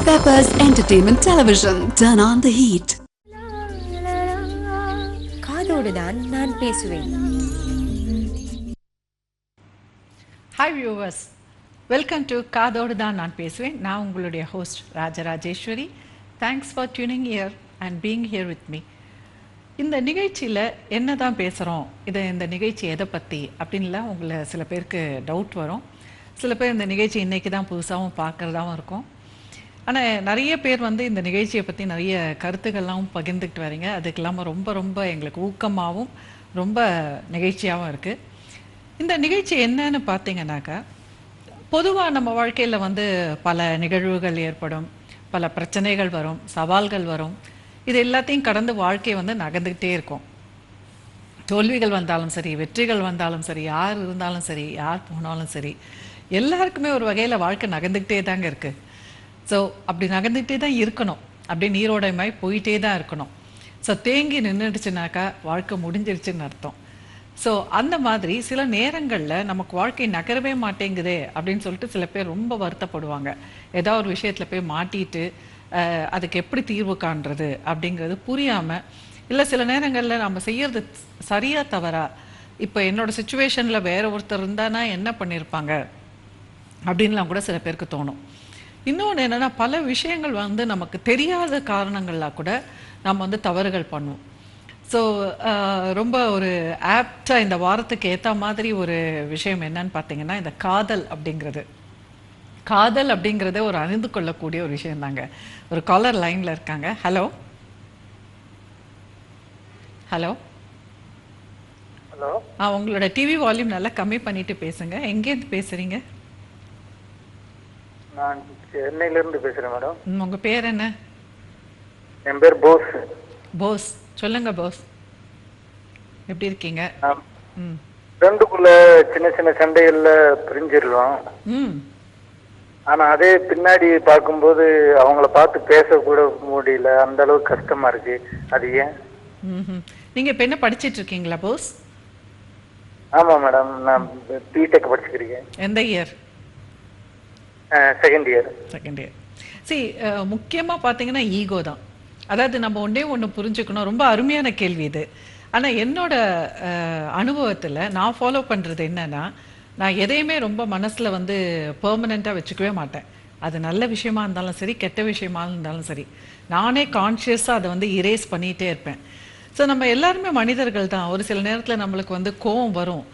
Peppers Entertainment Television. Turn on the heat. காதோடு தான் நான் பேசுவேன். ஹாய் வியூவர்ஸ், வெல்கம் டு காதோடு தான் நான் பேசுவேன். நான் உங்களுடைய host Rajarajeswari. Thanks for tuning here and being here with me. இந்த நிகழ்ச்சியில் என்ன தான் பேசுகிறோம், இந்த நிகழ்ச்சி எதை பற்றி அப்படின்லாம் உங்களை சில பேருக்கு டவுட் வரும். சில பேர் இந்த நிகழ்ச்சி இன்றைக்கி தான் புதுசாகவும் பார்க்குறதாகவும் இருக்கும். ஆனால் நிறைய பேர் இந்த நிகழ்ச்சியை பற்றி நிறைய கருத்துக்கள்லாம் பகிர்ந்துக்கிட்டு வரீங்க. அதுக்கு இல்லாமல் ரொம்ப ரொம்ப எங்களுக்கு ஊக்கமாகவும் ரொம்ப நிகழ்ச்சியாகவும் இருக்குது. இந்த நிகழ்ச்சி என்னன்னு பார்த்தீங்கன்னாக்கா, பொதுவாக நம்ம வாழ்க்கையில் பல நிகழ்வுகள் ஏற்படும், பல பிரச்சனைகள் வரும், சவால்கள் வரும். இது எல்லாத்தையும் கடந்து வாழ்க்கை நகர்ந்துக்கிட்டே இருக்கும். தோல்விகள் வந்தாலும் சரி, வெற்றிகள் வந்தாலும் சரி, யார் இருந்தாலும் சரி, யார் போனாலும் சரி, எல்லாருக்குமே ஒரு வகையில் வாழ்க்கை நகர்ந்துக்கிட்டே தாங்க இருக்குது. ஸோ அப்படி நகர்ந்துகிட்டே தான் இருக்கணும், அப்படியே நீரோடைமாய் போயிட்டே தான் இருக்கணும். ஸோ தேங்கி நின்றுடுச்சுனாக்கா வாழ்க்கை முடிஞ்சிருச்சுன்னு அர்த்தம். ஸோ அந்த மாதிரி சில நேரங்களில் நமக்கு வாழ்க்கை நகரவே மாட்டேங்குதே அப்படின்னு சொல்லிட்டு சில பேர் ரொம்ப வருத்தப்படுவாங்க. ஏதாவது ஒரு விஷயத்தில் போய் மாட்டிட்டு அதுக்கு எப்படி தீர்வு காண்றது அப்படிங்கிறது புரியாமல், இல்லை சில நேரங்களில் நம்ம செய்யறது சரியா தவறா, இப்போ என்னோட சுச்சுவேஷனில் வேற ஒருத்தர் இருந்தானா என்ன பண்ணியிருப்பாங்க அப்படின்லாம் கூட சில பேருக்கு தோணும். இன்னொன்று என்னென்னா, பல விஷயங்கள் நமக்கு தெரியாத காரணங்கள்லாம் கூட நம்ம தவறுகள் பண்ணுவோம். ஸோ ரொம்ப ஒரு ஆப்டாக இந்த வாரத்துக்கு ஏற்ற மாதிரி ஒரு விஷயம் என்னன்னு பார்த்தீங்கன்னா, இந்த காதல் அப்படிங்கிறத ஒரு அறிந்து கொள்ளக்கூடிய ஒரு விஷயம் தாங்க. ஒரு காலர் லைனில் இருக்காங்க. Hello hello hello. உங்களோட டிவி வால்யூம் நல்லா கம்மி பண்ணிட்டு பேசுங்க. எங்கேருந்து பேசுறீங்க? நான் சென்னையிலிருந்து பேசுறேன் மேடம். உங்க பேர் என்ன? என் பேர் போஸ். போஸ், சொல்லுங்க போஸ், எப்படி இருக்கீங்க? ஃப்ரெண்டுக்குள்ள சின்ன சின்ன சண்டைகள்ல பிரிஞ்சிடலாம். ஆனா அதே பின்னாடி பார்க்கும்போது அவங்கள பார்த்து பேச கூட முடியல, அந்த அளவுக்கு கஷ்டமா இருக்கு. அது ஏன்? நீங்க இப்ப என்ன படிச்சிட்டு இருக்கீங்களா போஸ்? ஆமா மேடம், நான் பிடெக் படிச்சுக்கிறேன். எந்த இயர்? Second year. முக்கியமாக பார்த்தீங்கன்னா ஈகோ தான். அதாவது நம்ம ஒன்று புரிஞ்சுக்கணும். ரொம்ப அருமையான கேள்வி இது. ஆனால் என்னோட அனுபவத்தில் நான் ஃபாலோ பண்ணுறது என்னன்னா, நான் எதையுமே ரொம்ப மனசில் பெர்மனெண்ட்டாக வச்சுக்கவே மாட்டேன். அது நல்ல விஷயமா இருந்தாலும் சரி, கெட்ட விஷயமா இருந்தாலும் சரி, நானே கான்ஷியஸாக அதை இரேஸ் பண்ணிகிட்டே இருப்பேன். ஸோ நம்ம எல்லாருமே மனிதர்கள் தான். ஒரு சில நேரத்தில் நம்மளுக்கு கோவம் வரும்.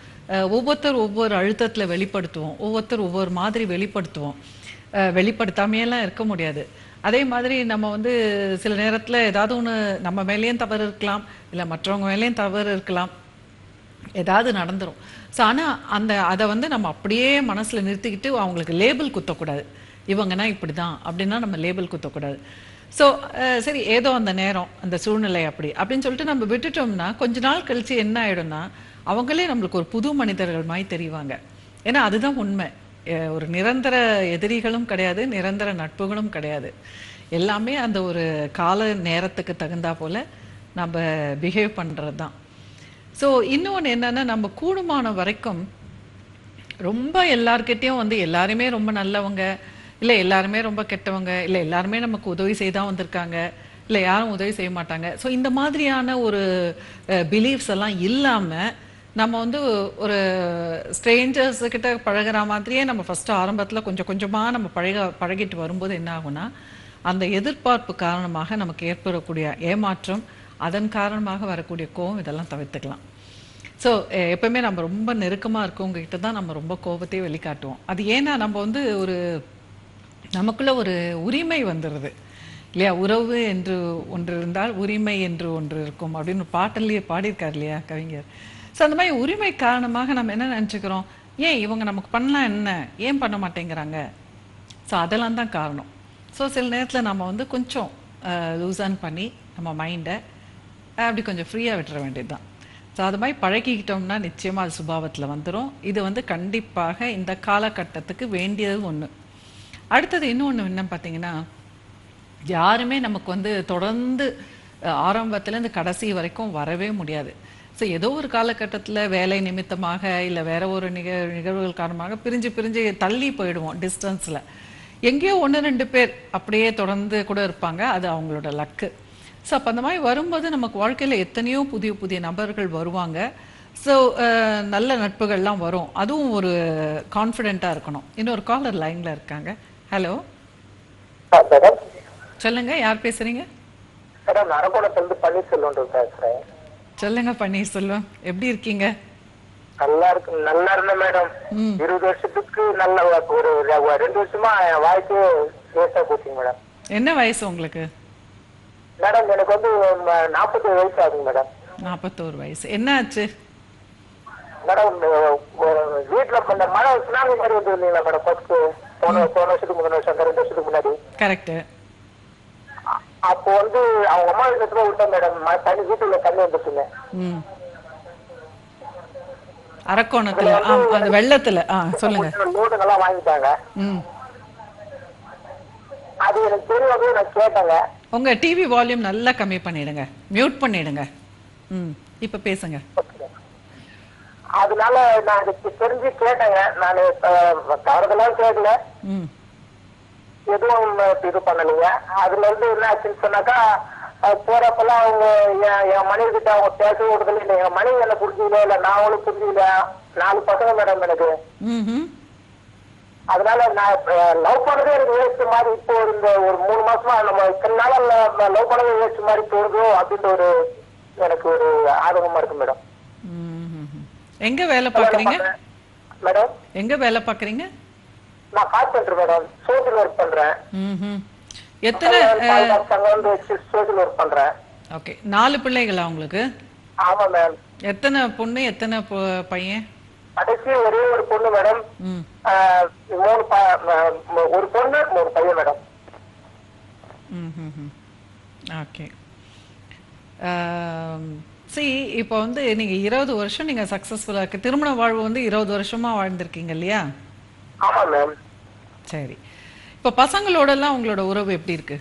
ஒவ்வொருத்தர் ஒவ்வொரு அழுத்தத்தில் வெளிப்படுத்துவோம், ஒவ்வொருத்தர் ஒவ்வொரு மாதிரி வெளிப்படுத்துவோம். வெளிப்படுத்தாமையெல்லாம் இருக்க முடியாது. அதே மாதிரி நம்ம சில நேரத்தில் ஏதாவது ஒன்று நம்ம மேலேயும் தவறு இருக்கலாம், இல்லை மற்றவங்க மேலேயும் தவறு இருக்கலாம், ஏதாவது நடந்துடும். ஸோ ஆனால் அதை நம்ம அப்படியே மனசில் நிறுத்திக்கிட்டு அவங்களுக்கு லேபிள் குத்தக்கூடாது. இவங்கன்னா இப்படி தான் அப்படின்னா நம்ம லேபிள் குத்தக்கூடாது. ஸோ சரி, ஏதோ அந்த நேரம் அந்த சூழ்நிலை அப்படின்னு சொல்லிட்டு நம்ம விட்டுட்டோம்னா கொஞ்ச நாள் கழித்து என்ன ஆகிடும்னா, அவங்களே நம்மளுக்கு ஒரு புது மனிதர்கள் மாதிரி தெரிவாங்க. ஏன்னா அதுதான் உண்மை. ஒரு நிரந்தர எதிரிகளும் கிடையாது, நிரந்தர நட்புகளும் கிடையாது. எல்லாமே அந்த ஒரு கால நேரத்துக்கு தகுந்தா போல் நம்ம பிஹேவ் பண்ணுறது தான். ஸோ இன்னொன்று என்னென்னா, நம்ம கூடுமான வரைக்கும் ரொம்ப எல்லார்கிட்டையும் எல்லாருமே ரொம்ப நல்லவங்க, இல்லை எல்லாருமே ரொம்ப கெட்டவங்க, இல்லை எல்லாருமே நமக்கு உதவி செய்தான் வந்திருக்காங்க, இல்லை யாரும் உதவி செய்ய மாட்டாங்க. ஸோ இந்த மாதிரியான ஒரு பிலீஃப்ஸ் எல்லாம் இல்லாமல் நம்ம ஒரு ஸ்ட்ரேஞ்சர்ஸுக்கிட்ட பழகிற மாதிரியே நம்ம ஃபஸ்ட்டு ஆரம்பத்தில் கொஞ்சம் கொஞ்சமாக நம்ம பழகிட்டு வரும்போது என்ன ஆகும்னா, அந்த எதிர்பார்ப்பு காரணமாக நமக்கு ஏற்படக்கூடிய ஏமாற்றம், அதன் காரணமாக வரக்கூடிய கோபம், இதெல்லாம் தவிர்த்துக்கலாம். ஸோ எப்பவுமே நம்ம ரொம்ப நெருக்கமாக இருக்கவங்ககிட்ட தான் நம்ம ரொம்ப கோபத்தையே வெளிக்காட்டுவோம். அது ஏன்னா நம்ம ஒரு நமக்குள்ள ஒரு உரிமை வந்துடுது இல்லையா? உறவு என்று ஒன்று இருந்தால் உரிமை என்று ஒன்று இருக்கும் அப்படின்னு பாட்டிலேயே பாடியிருக்கார் இல்லையா கவிஞர்? ஸோ அந்த மாதிரி உரிமை காரணமாக நம்ம என்ன நினச்சிக்கிறோம், ஏன் இவங்க நமக்கு பண்ணலாம், என்ன ஏன் பண்ண மாட்டேங்கிறாங்க? ஸோ அதெல்லாம் தான் காரணம். ஸோ சில நேரத்தில் நம்ம கொஞ்சம் லூசான் பண்ணி நம்ம மைண்டை அப்படி கொஞ்சம் ஃப்ரீயாக விட்டுற வேண்டியது தான். ஸோ அது மாதிரி பழகிக்கிட்டோம்னா நிச்சயமாக அது சுபாவத்தில் வந்துடும். இது கண்டிப்பாக இந்த காலகட்டத்துக்கு வேண்டியது ஒன்று. அடுத்தது இன்னொன்று என்ன பார்த்தீங்கன்னா, யாருமே நமக்கு தொடர்ந்து ஆரம்பத்துலேருந்து கடைசி வரைக்கும் வரவே முடியாது. ஸோ ஏதோ ஒரு காலகட்டத்தில் வேலை நிமித்தமாக இல்லை வேற ஒரு நிகழ்வுகள் காரணமாக பிரிஞ்சு தள்ளி போயிடுவோம் டிஸ்டன்ஸில். எங்கேயோ ஒன்று ரெண்டு பேர் அப்படியே தொடர்ந்து கூட இருப்பாங்க, அது அவங்களோட லக்கு. ஸோ அப்போ அந்த மாதிரி வரும்போது நமக்கு வாழ்க்கையில் எத்தனையோ புதிய புதிய நபர்கள் வருவாங்க. ஸோ நல்ல நட்புகள்லாம் வரும். அதுவும் ஒரு கான்ஃபிடென்ட்டாக இருக்கணும். இன்னொரு காலர் லைனில் இருக்காங்க. Hello, madam. சொல்லுங்க, யார் பேசுறீங்க? மேடம், அரக்கோணத்திலிருந்து பன்னீர்செல்வம் பேசுறேன். சொல்லுங்க பன்னீர்செல்வம், எப்படி இருக்கீங்க? நல்லா இருந்தேன் மேடம். 20 வருஷத்துக்கு நல்ல ஒரு 2 வருஷமா என் வாழ்க்கையே வேஸ்டா போச்சுங்க மேடம். என்ன வயசு உங்களுக்கு? மேடம், எனக்கு வந்து 47 வயசு ஆகுங்க மேடம். 41 வயசு. என்ன ஆச்சு மேடம்? வீட்டுல இந்த மழை சுனாமி மாதிரி வந்து இல்லைங்களா மேடம்? ஃபர்ஸ்ட் போன வருஷத்துக்கு முந்தின வருஷம் 2 வருஷத்துக்கு முன்னாடி. கரெக்ட். அப்போ வந்து அவங்க அம்மா வீட்டுல விட்டேன் மேடம். தண்ணி வீட்டுல தண்ணி வந்துச்சுங்க. அரக்கோணத்துல அந்த வெள்ளத்துல. சொல்லுங்க. லோடுங்கெல்லாம் வாங்கிட்டாங்க. அது எனக்கு தெரியாது, நான் கேட்டேங்க. உங்க டிவி வால்யூம் நல்லா கம்மி பண்ணிடுங்க, மியூட் பண்ணிடுங்க. இப்ப பேசுங்க. அதனால நான் தெரிஞ்சு கேட்டேங்க. நான் தவறுதெல்லாம் கேட்கல, எதுவும் இது பண்ணலைங்க. அதுல இருந்து என்ன ஆச்சுன்னு சொன்னாக்கா, போறப்பெல்லாம் அவங்க என் மனைவி கிட்ட அவங்க பேச விடுதல இல்லை. என் மனைவி என்ன புரிஞ்சுக்கல, இல்ல நான் அவளுக்கு புரிஞ்சுக்கல. 4 பசங்க மேடம் எனக்கு. அதனால நான் லவ் பண்ணதே எனக்கு வேஸ்ட் மாதிரி. இப்போ இந்த ஒரு 3 மாசமா நம்ம இத்தனை நாள லவ் பண்ணதே வேஸ்ட் மாதிரி தோணுதோ அப்படின்ற ஒரு எனக்கு ஒரு ஆர்வமா இருக்கு மேடம். எங்க வேலை பாக்குறீங்க மேடம்? எங்க வேலை பாக்குறீங்க? நான் கால் பண்றேன் மேடம். சோசியல் ஒர்க் பண்றேன். எத்தனை சோசியல் ஒர்க் பண்றேன். ஓகே. 4 பிள்ளைகளா உங்களுக்கு? ஆமா மேம். எத்தனை பொண்ணு எத்தனை பையன்? கடைசி ஒரே ஒரு பொண்ணு மேடம். 3 ஒரு பொண்ணு 3 பையன் மேடம். ஓகே. இப்போ வந்து நீங்க 20 வருஷம் நீங்க சக்சஸ்ஃபுல்லா இருக்கு. திருமண வாழ்வு வந்து 20 வருஷமா வாழ்ந்திருக்கீங்க இல்லையா? ஆமா மேம். சரி. இப்ப பசங்களோட எல்லாம் உங்களோட உறவு எப்படி இருக்கு?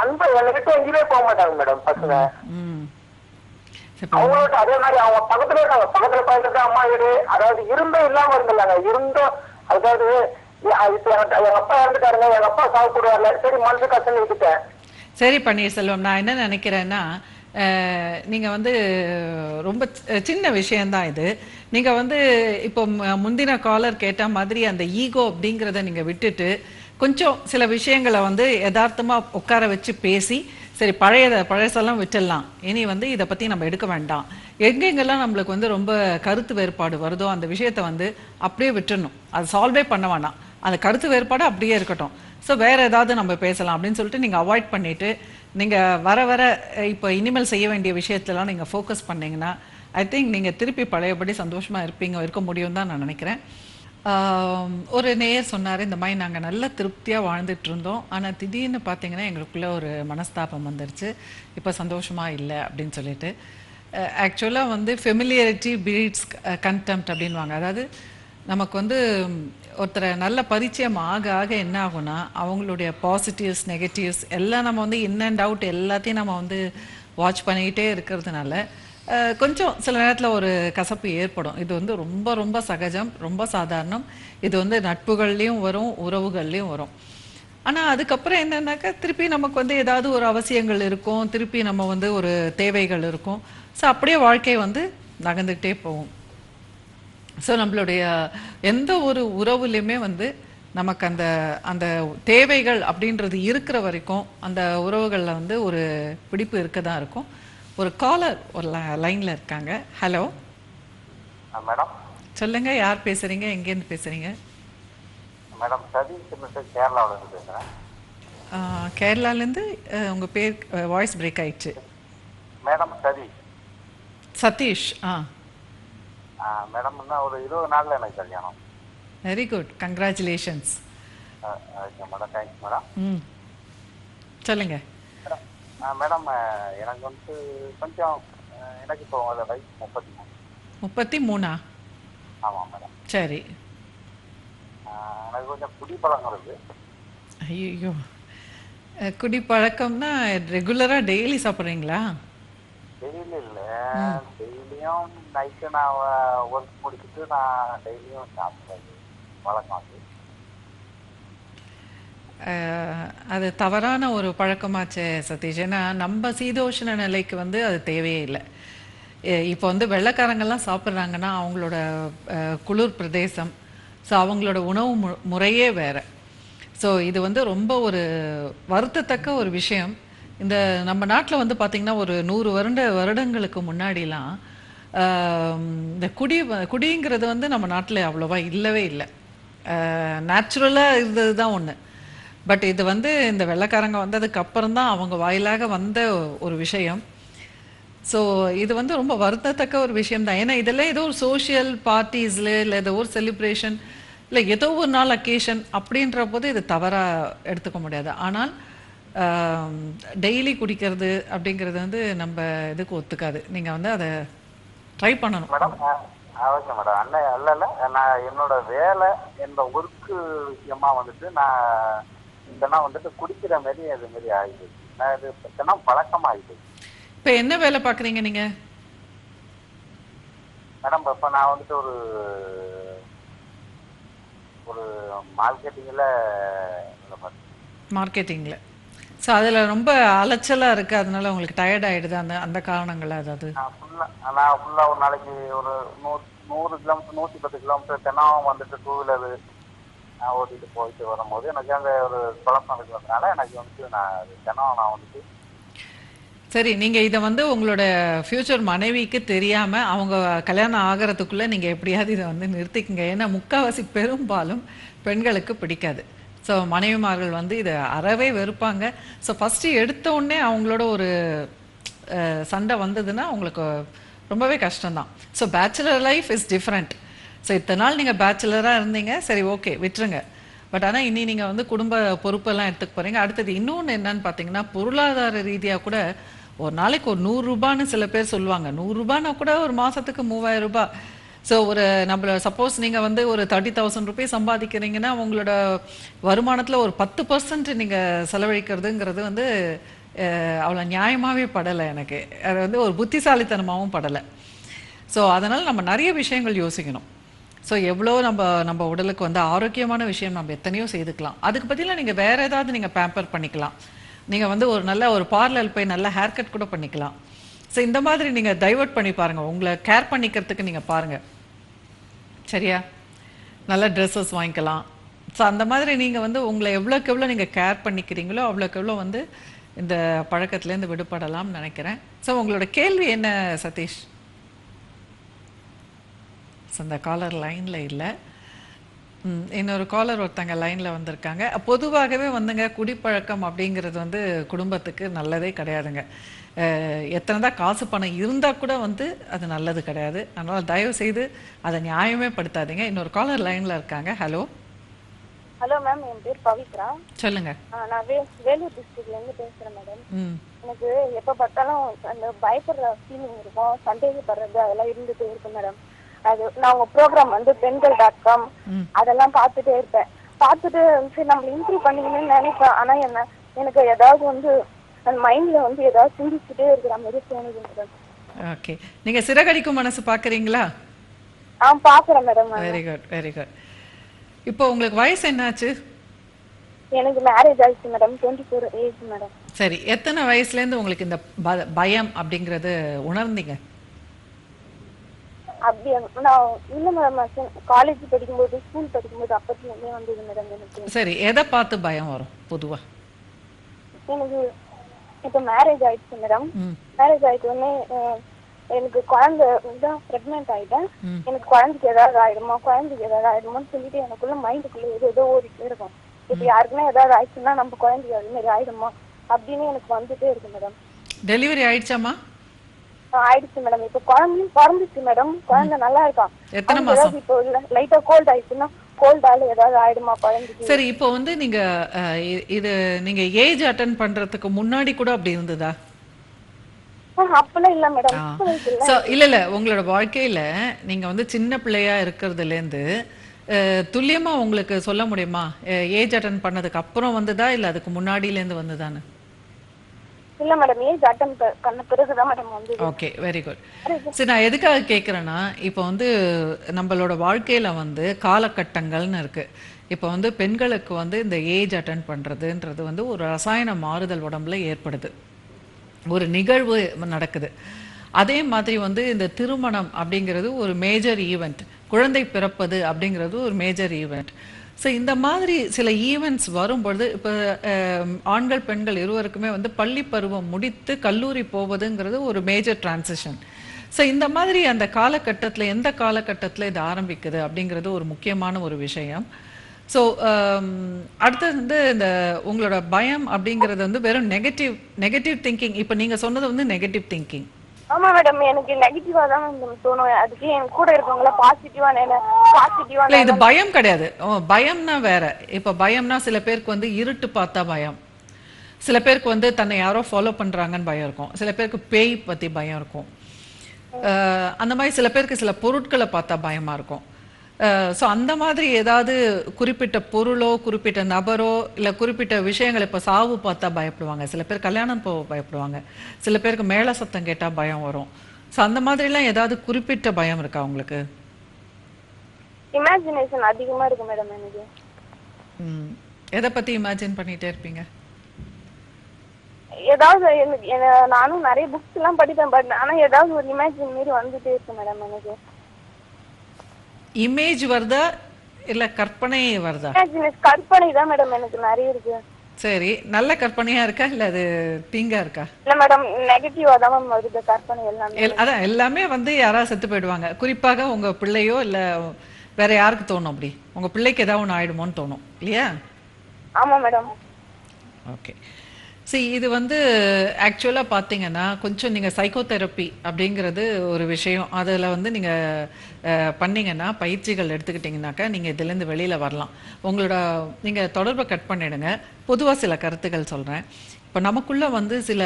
அன்பு என்கிட்ட எங்கேயுமே போக மாட்டாங்க மேடம் பசங்க. அவங்களோட அதே மாதிரி அவங்க பக்கத்துல இருக்காங்க. பக்கத்துல பார்த்துட்டு அம்மா வீடு, அதாவது இருந்தும் இல்லாம இருந்தில்லாங்க. இருந்தும் அதாவது இப்ப எங்க அப்பா இறந்துட்டாருங்க, எங்க அப்பா சாப்பிடுவார்ல, சரி மனசு கஷ்டம் விட்டுட்டேன். சரி பன்னீர்செல்வம், நான் என்ன நினைக்கிறேன்னா, நீங்க வந்து ரொம்ப சின்ன விஷயம்தான் இது. நீங்க வந்து இப்போ முந்தின காலர் கேட்ட மாதிரி அந்த ஈகோ அப்படிங்கிறத நீங்க விட்டுட்டு கொஞ்சம் சில விஷயங்களை வந்து யதார்த்தமா உட்கார வச்சு பேசி, சரி பழையசெல்லாம் விட்டுடலாம், இனி வந்து இதை பத்தி நம்ம எடுக்க வேண்டாம், எங்கெங்கெல்லாம் நம்மளுக்கு வந்து ரொம்ப கருத்து வேறுபாடு வருதோ அந்த விஷயத்த வந்து அப்படியே விட்டுடணும். அதை சால்வே பண்ண வேண்டாம், அந்த கருத்து வேறுபாடு அப்படியே இருக்கட்டும். ஸோ வேற ஏதாவது நம்ம பேசலாம் அப்படின்னு சொல்லிட்டு நீங்க அவாய்ட் பண்ணிட்டு நீங்க வர இப்போ இனிமேல் செய்ய வேண்டிய விஷயத்தெல்லாம் நீங்க ஃபோக்கஸ் பண்ணீங்கன்னா ஐ திங்க் நீங்க திருப்பி பழையபடி சந்தோஷமா இருக்க முடியும் தான் நான் நினைக்கிறேன். ஒரு நேயர் சொன்னார், இந்த மாதிரி நாங்கள் நல்ல திருப்தியாக வாழ்ந்துட்டு இருந்தோம், ஆனால் திடீர்னு பார்த்தீங்கன்னா எங்களுக்குள்ள ஒரு மனஸ்தாபம் வந்துருச்சு, இப்போ சந்தோஷமாக இல்லை அப்படின்னு சொல்லிட்டு. ஆக்சுவலாக வந்து ஃபெமிலியரிட்டி பீட்ஸ் கண்டெம்ப்ட் அப்படின்வாங்க. அதாவது நமக்கு வந்து ஒருத்தரை நல்ல பரிச்சயம் ஆக ஆக என்ன ஆகும்னா அவங்களுடைய பாசிட்டிவ்ஸ் நெகட்டிவ்ஸ் எல்லாம் நம்ம வந்து இன் அண்ட் அவுட் எல்லாத்தையும் நம்ம வந்து வாட்ச் பண்ணிக்கிட்டே இருக்கிறதுனால கொஞ்சம் சில நேரத்தில் ஒரு கசப்பு ஏற்படும். இது வந்து ரொம்ப ரொம்ப சகஜம், ரொம்ப சாதாரணம். இது வந்து நட்புகள்லேயும் வரும், உறவுகள்லேயும் வரும். ஆனால் அதுக்கப்புறம் என்னன்னாக்கா திருப்பி நமக்கு வந்து ஏதாவது ஒரு அவசியங்கள் இருக்கும், திருப்பி நம்ம வந்து ஒரு தேவைகள் இருக்கும். ஸோ அப்படியே வாழ்க்கை வந்து நகர்ந்துக்கிட்டே போகும். ஸோ நம்மளுடைய எந்த ஒரு உறவுலையுமே வந்து நமக்கு அந்த அந்த தேவைகள் அப்படின்றது இருக்கிற வரைக்கும் அந்த உறவுகளில் வந்து ஒரு பிடிப்பு இருக்க தான் இருக்கும். ஒரு காலர் ஒரு லைனில் இருக்காங்க. ஹலோ மேடம், சொல்லுங்க, யார் பேசுறீங்க, எங்கேருந்து பேசுறீங்க? மேடம் சதீஷ், கேரளாவிலேருந்து பேசுகிறேன். கேரளாலேருந்து உங்கள் பேர் வாய்ஸ் பிரேக் ஆயிடுச்சு. மேடம் சதீஷ். சதீஷ். மேடம் இன்னும் ஒரு 20 நாளில் எனக்கு கல்யாணம். Very good, congratulations. Okay madam, thanks madam. சொல்லுங்க மேடம். எனக்கு வந்து கொஞ்சம் எனக்கு இப்போ வயசு 33. 33? ஆமாம் மேடம். சரி. எனக்கு கொஞ்சம் குடிப்பழக்கம் இருக்கு. ஐயோ, குடிப்பழக்கம்னா ரெகுலராக டெய்லி சாப்பிட்றீங்களா? டெய்லி இல்லை, டெய்லியும் நைட்டு நான் ஒர்க் முடிச்சுட்டு நான் டெய்லியும் சாப்பிட்றது வழக்கம் அது. அது தவறான ஒரு பழக்கமாச்சே சதீஷ். ஏன்னா நம்ம சீதோஷ்ண நிலைக்கு வந்து அது தேவையே இல்லை. இப்போ வந்து வெள்ளைக்காரங்கெல்லாம் சாப்பிட்றாங்கன்னா அவங்களோட குளிர் பிரதேசம், ஸோ அவங்களோட உணவு முறையே வேறு. ஸோ இது வந்து ரொம்ப ஒரு வருத்தத்தக்க ஒரு விஷயம். இந்த நம்ம நாட்டில் வந்து பார்த்திங்கன்னா ஒரு 100 வருடங்களுக்கு முன்னாடிலாம் இந்த குடிங்கிறது வந்து நம்ம நாட்டில் அவ்வளோவா இல்லவே இல்லை. நேச்சுரலாக இருந்தது தான் ஒன்று. பட் இது வந்து இந்த வெள்ளைக்காரங்க வந்ததுக்கு அப்புறம் தான் அவங்க வாயிலாக வந்த ஒரு விஷயம். ஸோ இது வந்து ரொம்ப வருத்தத்தக்க ஒரு விஷயம் தான். ஏன்னா இதெல்லாம் ஏதோ ஒரு சோஷியல் பார்ட்டிஸில் இல்லை ஏதோ ஒரு செலிப்ரேஷன் இல்லை ஏதோ ஒரு நாள் அக்கேஷன் அப்படின்ற போது இது தவறாக எடுத்துக்க முடியாது. ஆனால் டெய்லி குடிக்கிறது அப்படிங்கிறது வந்து நம்ம இதுக்கு ஒத்துக்காது. நீங்கள் வந்து அதை ட்ரை பண்ணணும் மேடம். Okay madam. அண்ணன் அல்ல, நான் என்னோட வேலை என்னோட ஒர்க்கு விஷயமா வந்துட்டு நான் இதெல்லாம் வந்துட்டு குடிக்கிற மாரி அது மாரி ஆயிடுது. நான் இது இதெல்லாம் பழக்கமாயிடுது. இப்போ என்ன வேலை பார்க்குறீங்க நீங்கள் மேடம்? இப்போ நான் வந்துட்டு ஒரு மார்க்கெட்டிங்கில். ஸோ அதில் ரொம்ப அலைச்சலாக இருக்குது, அதனால உங்களுக்கு டயர்ட் ஆகிடுது அந்த காரணங்களா? அதாவது நான் ஃபுல்லாக ஒரு நாளைக்கு ஒரு 100 கிலோமீட்டர் 110 கிலோமீட்டர் தினம் வந்துட்டு 2 வீலரு நான் ஓட்டிட்டு போயிட்டு வரும்போது எனக்கு அந்த ஒரு பழக்கம் இருக்கிறதுனால எனக்கு வந்துட்டு நான் வந்துட்டு. சரி, நீங்கள் இதை வந்து உங்களோட ஃப்யூச்சர் மனைவிக்கு தெரியாமல் அவங்க கல்யாணம் ஆகிறதுக்குள்ளே நீங்கள் எப்படியாவது இதை வந்து நிறுத்திக்கங்க. ஏன்னா முக்கால்வாசி பெரும்பாலும் பெண்களுக்கு பிடிக்காது. ஸோ மனைவிமார்கள் வந்து இதை அறவே வெறுப்பாங்க. ஸோ ஃபஸ்ட்டு எடுத்த உடனே அவங்களோட ஒரு சண்டை வந்ததுன்னா அவங்களுக்கு ரொம்பவே கஷ்டம்தான். So bachelor life is different. So இத்தனை நாள் நீங்கள் பேச்சுலராக இருந்தீங்க, சரி ஓகே விட்டுருங்க. பட் ஆனால் இனி நீங்கள் வந்து குடும்ப பொறுப்பெல்லாம் எடுத்துக்க போகிறீங்க. அடுத்தது இன்னொன்று என்னன்னு பார்த்தீங்கன்னா, பொருளாதார ரீதியாக கூட ஒரு நாளைக்கு ஒரு 100 ரூபான்னு சில பேர் சொல்லுவாங்க. 100 ரூபான்னா கூட ஒரு மாதத்துக்கு 3000 ரூபாய். ஸோ ஒரு நம்மள சப்போஸ் நீங்கள் வந்து ஒரு 30,000 ரூபாய் சம்பாதிக்கிறீங்கன்னா உங்களோட வருமானத்தில் ஒரு 10% நீங்கள் செலவழிக்கிறதுங்கிறது வந்து அவ்வளோ நியாயமாகவே படலை எனக்கு. அது வந்து ஒரு புத்திசாலித்தனமாகவும் படலை. ஸோ அதனால் நம்ம நிறைய விஷயங்கள் யோசிக்கணும். ஸோ எவ்வளோ நம்ம உடலுக்கு வந்து ஆரோக்கியமான விஷயம் நம்ம எத்தனையோ செய்துக்கலாம். அதுக்கு பதிலாக நீங்கள் வேறு ஏதாவது நீங்கள் பேம்பர் பண்ணிக்கலாம். நீங்கள் வந்து ஒரு நல்ல ஒரு பார்லர் போய் நல்ல ஹேர் கட் கூட பண்ணிக்கலாம். ஸோ இந்த மாதிரி நீங்கள் டைவர்ட் பண்ணி பாருங்கள், உங்களை கேர் பண்ணிக்கிறதுக்கு நீங்கள் பாருங்கள். சரியா? நல்ல ட்ரெஸ்ஸஸ் வாங்கிக்கலாம். ஸோ அந்த மாதிரி நீங்கள் வந்து உங்களை எவ்வளோக்கு எவ்வளோ நீங்கள் கேர் பண்ணிக்கிறீங்களோ அவ்வளோக்கு எவ்வளோ வந்து இந்த பழக்கத்துலேருந்து விடுபடலாம்னு நினைக்கிறேன். ஸோ உங்களோட கேள்வி என்ன சதீஷ்? ஸோ அந்த காலர் லைனில் இல்லை. இன்னொரு காலர் ஒருத்தங்க லைனில் வந்திருக்காங்க. பொதுவாகவே வந்துங்க குடிப்பழக்கம் அப்படிங்கிறது வந்து குடும்பத்துக்கு நல்லதே கிடையாதுங்க. எத்தனை தான் காசு பணம் இருந்தால் கூட வந்து அது நல்லது கிடையாது. அதனால் தயவு செய்து அதை நியாயமே படுத்தாதீங்க. இன்னொரு காலர் லைனில் இருக்காங்க. ஹலோ. ஹலோ மேம், என் பேர் பவித்ரா. சொல்லுங்க. நான் வேலூர் டிஸ்ட்ரிக்ட்லேருந்து பேசுகிறேன் மேடம். எனக்கு எப்போ பார்த்தாலும் அந்த பயப்படுற ஃபீலிங் இருக்கும், சந்தேகப்படுறது அதெல்லாம் இருந்துகிட்டே இருக்கும் மேடம். அது நான் உங்க ப்ரோக்ராம் வந்து பெண்கள்.com அதெல்லாம் பார்த்துட்டே இருப்பேன். பார்த்துட்டு சரி நம்ம இம்ப்ரூவ் பண்ணிக்கணும்னு நினைப்பேன். ஆனா எனக்கு ஏதாவது வந்து அந்த மைண்ட்ல வந்து ஏதாவது சிந்திச்சுட்டே இருக்கிற மாதிரி தோணுது மேடம். ஓகே, நீங்க சிறகடிக்கும் மனசு பாக்குறீங்களா? பாக்குறேன் madam. Very good, very good. இப்போ உங்களுக்கு வயசு என்னாச்சு? எனக்கு மேரேஜ் ஆயிடுச்சு மேடம். 24 age madam. சரி, எத்தனை வயசுல இருந்து உங்களுக்கு இந்த பயம் அப்படிங்கறது உணர்ந்தீங்க? அப்படியே நான் இல்ல மேடம், காலேஜ் படிக்கும்போது ஸ்கூல் படிக்கும்போது அப்பத்துலேருந்தே வந்தது மேடம் எனக்கு. சரி, எதை பார்த்து பயம் வரும் பொதுவா? எனக்கு இப்போ மேரேஜ் ஆயிடுச்சு மேடம். மேரேஜ் ஆயிட்டு உடனே எனக்கு குழந்தை பிரெக்னென்ட் ஆயிட்டேன். எனக்கு குழந்தைக்கு ஏதாவது ஆயிடுமோன்னு சொல்லிட்டு எனக்குள்ள மைண்டுக்குள்ள ஏதோ ஓடிட்டே இருக்கும். இப்போ யாருக்குன்னா ஏதாவது ஆயிடுச்சுன்னா நம்ம குழந்தைக்கு அது மாதிரி ஆயிடுமா அப்படின்னு எனக்கு வந்துட்டே இருக்கு மேடம். டெலிவரி ஆயிடுச்சாமா? ஆயிடுச்சு மேடம். இப்போ குழந்தையும் பிறந்துச்சு மேடம். குழந்தை நல்லா இருக்கான். எத்தனை மாசம்? இப்போ லைட்டா கோல்ட் ஆயிடுச்சுன்னா கோல்டால ஏதாவது ஆயிடுமா குழந்தைக்கு? சரி, இப்போ வந்து நீங்க ஏஜ் அட்டெண்ட் பண்றதுக்கு முன்னாடி கூட அப்படி இருந்ததா? அப்பெல்லாம் இல்ல மேடம். இல்ல உங்களோட வாழ்க்கையில நீங்க வந்து சின்ன பிள்ளையா இருக்கிறதுல இருந்து துல்லியமா உங்களுக்கு சொல்ல முடியுமா ஏஜ் அட்டெண்ட் பண்ணதுக்கு அப்புறம் வந்ததா இல்ல அதுக்கு முன்னாடில இருந்து வந்ததான்னு? இல்ல மேடம், ஏஜ் அட்டெண்ட் பண்ண பிறகு தான் மேடம் வந்தது. Okay, very good. சரி, நான் எதுக்காக கேட்குறேன்னா, இப்போ வந்து நம்மளோட வாழ்க்கையில வந்து காலகட்டங்கள்னு இருக்கு. இப்போ வந்து பெண்களுக்கு வந்து இந்த ஏஜ் அட்டன் பண்ணுறதுன்றது வந்து ஒரு ரசாயன மாறுதல் உடம்புல ஏற்படுது, ஒரு நிகழ்வு நடக்குது. அதே மாதிரி வந்து இந்த திருமணம் அப்படிங்கிறது ஒரு மேஜர் ஈவெண்ட், குழந்தை பிறப்பது அப்படிங்கிறது ஒரு மேஜர் ஈவெண்ட். ஸோ இந்த மாதிரி சில ஈவெண்ட்ஸ் வரும்பொழுது இப்போ ஆண்கள் பெண்கள் இருவருக்குமே வந்து பள்ளி பருவம் முடித்து கல்லூரி போவதுங்கிறது ஒரு மேஜர் டிரான்சிஷன். ஸோ இந்த மாதிரி அந்த காலகட்டத்தில் எந்த காலகட்டத்தில் இது ஆரம்பிக்குது அப்படிங்கிறது ஒரு முக்கியமான ஒரு விஷயம். ஸோ அடுத்தது வந்து இந்த உங்களோட பயம் அப்படிங்கிறது வந்து வெறும் நெகட்டிவ் திங்கிங். இப்போ நீங்கள் சொன்னது வந்து நெகட்டிவ் திங்கிங். ஆமா மேடம், எனக்கு நெகட்டிவா தான் தோணும். அதுக்கு என் கூட இருக்கவங்கள பாசிட்டிவா இல்ல, இது பயம் கிடையாது. பயம்னா வேற. இப்ப பயம்னா சில பேருக்கு வந்து இருட்டு பார்த்தா பயம், சில பேருக்கு வந்து தன்னை யாரோ ஃபாலோ பண்றாங்கன்னு பயம் இருக்கும், சில பேருக்கு பேய் பத்தி பயம் இருக்கும், அந்த மாதிரி சில பேருக்கு சில பொருட்களை பார்த்தா பயமா இருக்கும். ஸோ அந்த மாதிரி ஏதாவது குறிப்பிட்ட பொருளோ குறிப்பிட்ட நபரோ இல்லை குறிப்பிட்ட விஷயங்கள், இப்போ சாவு பார்த்தா பயப்படுவாங்க, சில பேர் கல்யாணம் போக பயப்படுவாங்க, சில பேருக்கு மேலே சத்தம் கேட்டால் பயம் வரும். ஸோ அந்த மாதிரிலாம் ஏதாவது குறிப்பிட்ட பயம் இருக்கா உங்களுக்கு? இமேஜினேஷன் அதிகமா இருக்கு மேடம் எனக்கு. எதை பற்றி இமேஜின் பண்ணிகிட்டே இருப்பீங்க? ஏதாவது நானும் நிறைய புக்ஸ் எல்லாம் படிப்பேன், பட் ஆனா ஏதாவது ஒரு இமேஜின் மாரி வந்துட்டே இருக்கு மேடம் எனக்கு. இமேஜ் வருதா இல்ல கற்பனை வருதா? கற்பனை தான் மேடம் எனக்கு நிறைய இருக்கு. சரி, நல்ல கற்பனையா இருக்கா இல்ல அது தீங்கா இருக்கா? இல்ல மேடம், நெகட்டிவா தான் மேம் வருது கற்பனை எல்லாமே. அதான் எல்லாமே வந்து யாராவது செத்து போயிடுவாங்க, குறிப்பாக உங்க பிள்ளையோ இல்ல வேற யாருக்கு தோணும்? அப்படி உங்க பிள்ளைக்கு ஏதாவது ஒன்று ஆயிடுமோன்னு தோணும் இல்லையா? ஆமா மேடம். ஓகே, சரி, இது வந்து ஆக்சுவலாக பார்த்தீங்கன்னா கொஞ்சம் நீங்கள் சைக்கோதெரப்பி அப்படிங்கிறது ஒரு விஷயம், அதில் வந்து நீங்கள் பண்ணிங்கன்னா, பயிற்சிகள் எடுத்துக்கிட்டிங்கனாக்கா நீங்கள் இதுலேருந்து வெளியில் வரலாம். உங்களோட நீங்கள் தொடர்பை கட் பண்ணிடுங்க. பொதுவாக சில கருத்துக்கள் சொல்கிறேன். இப்போ நமக்குள்ளே வந்து சில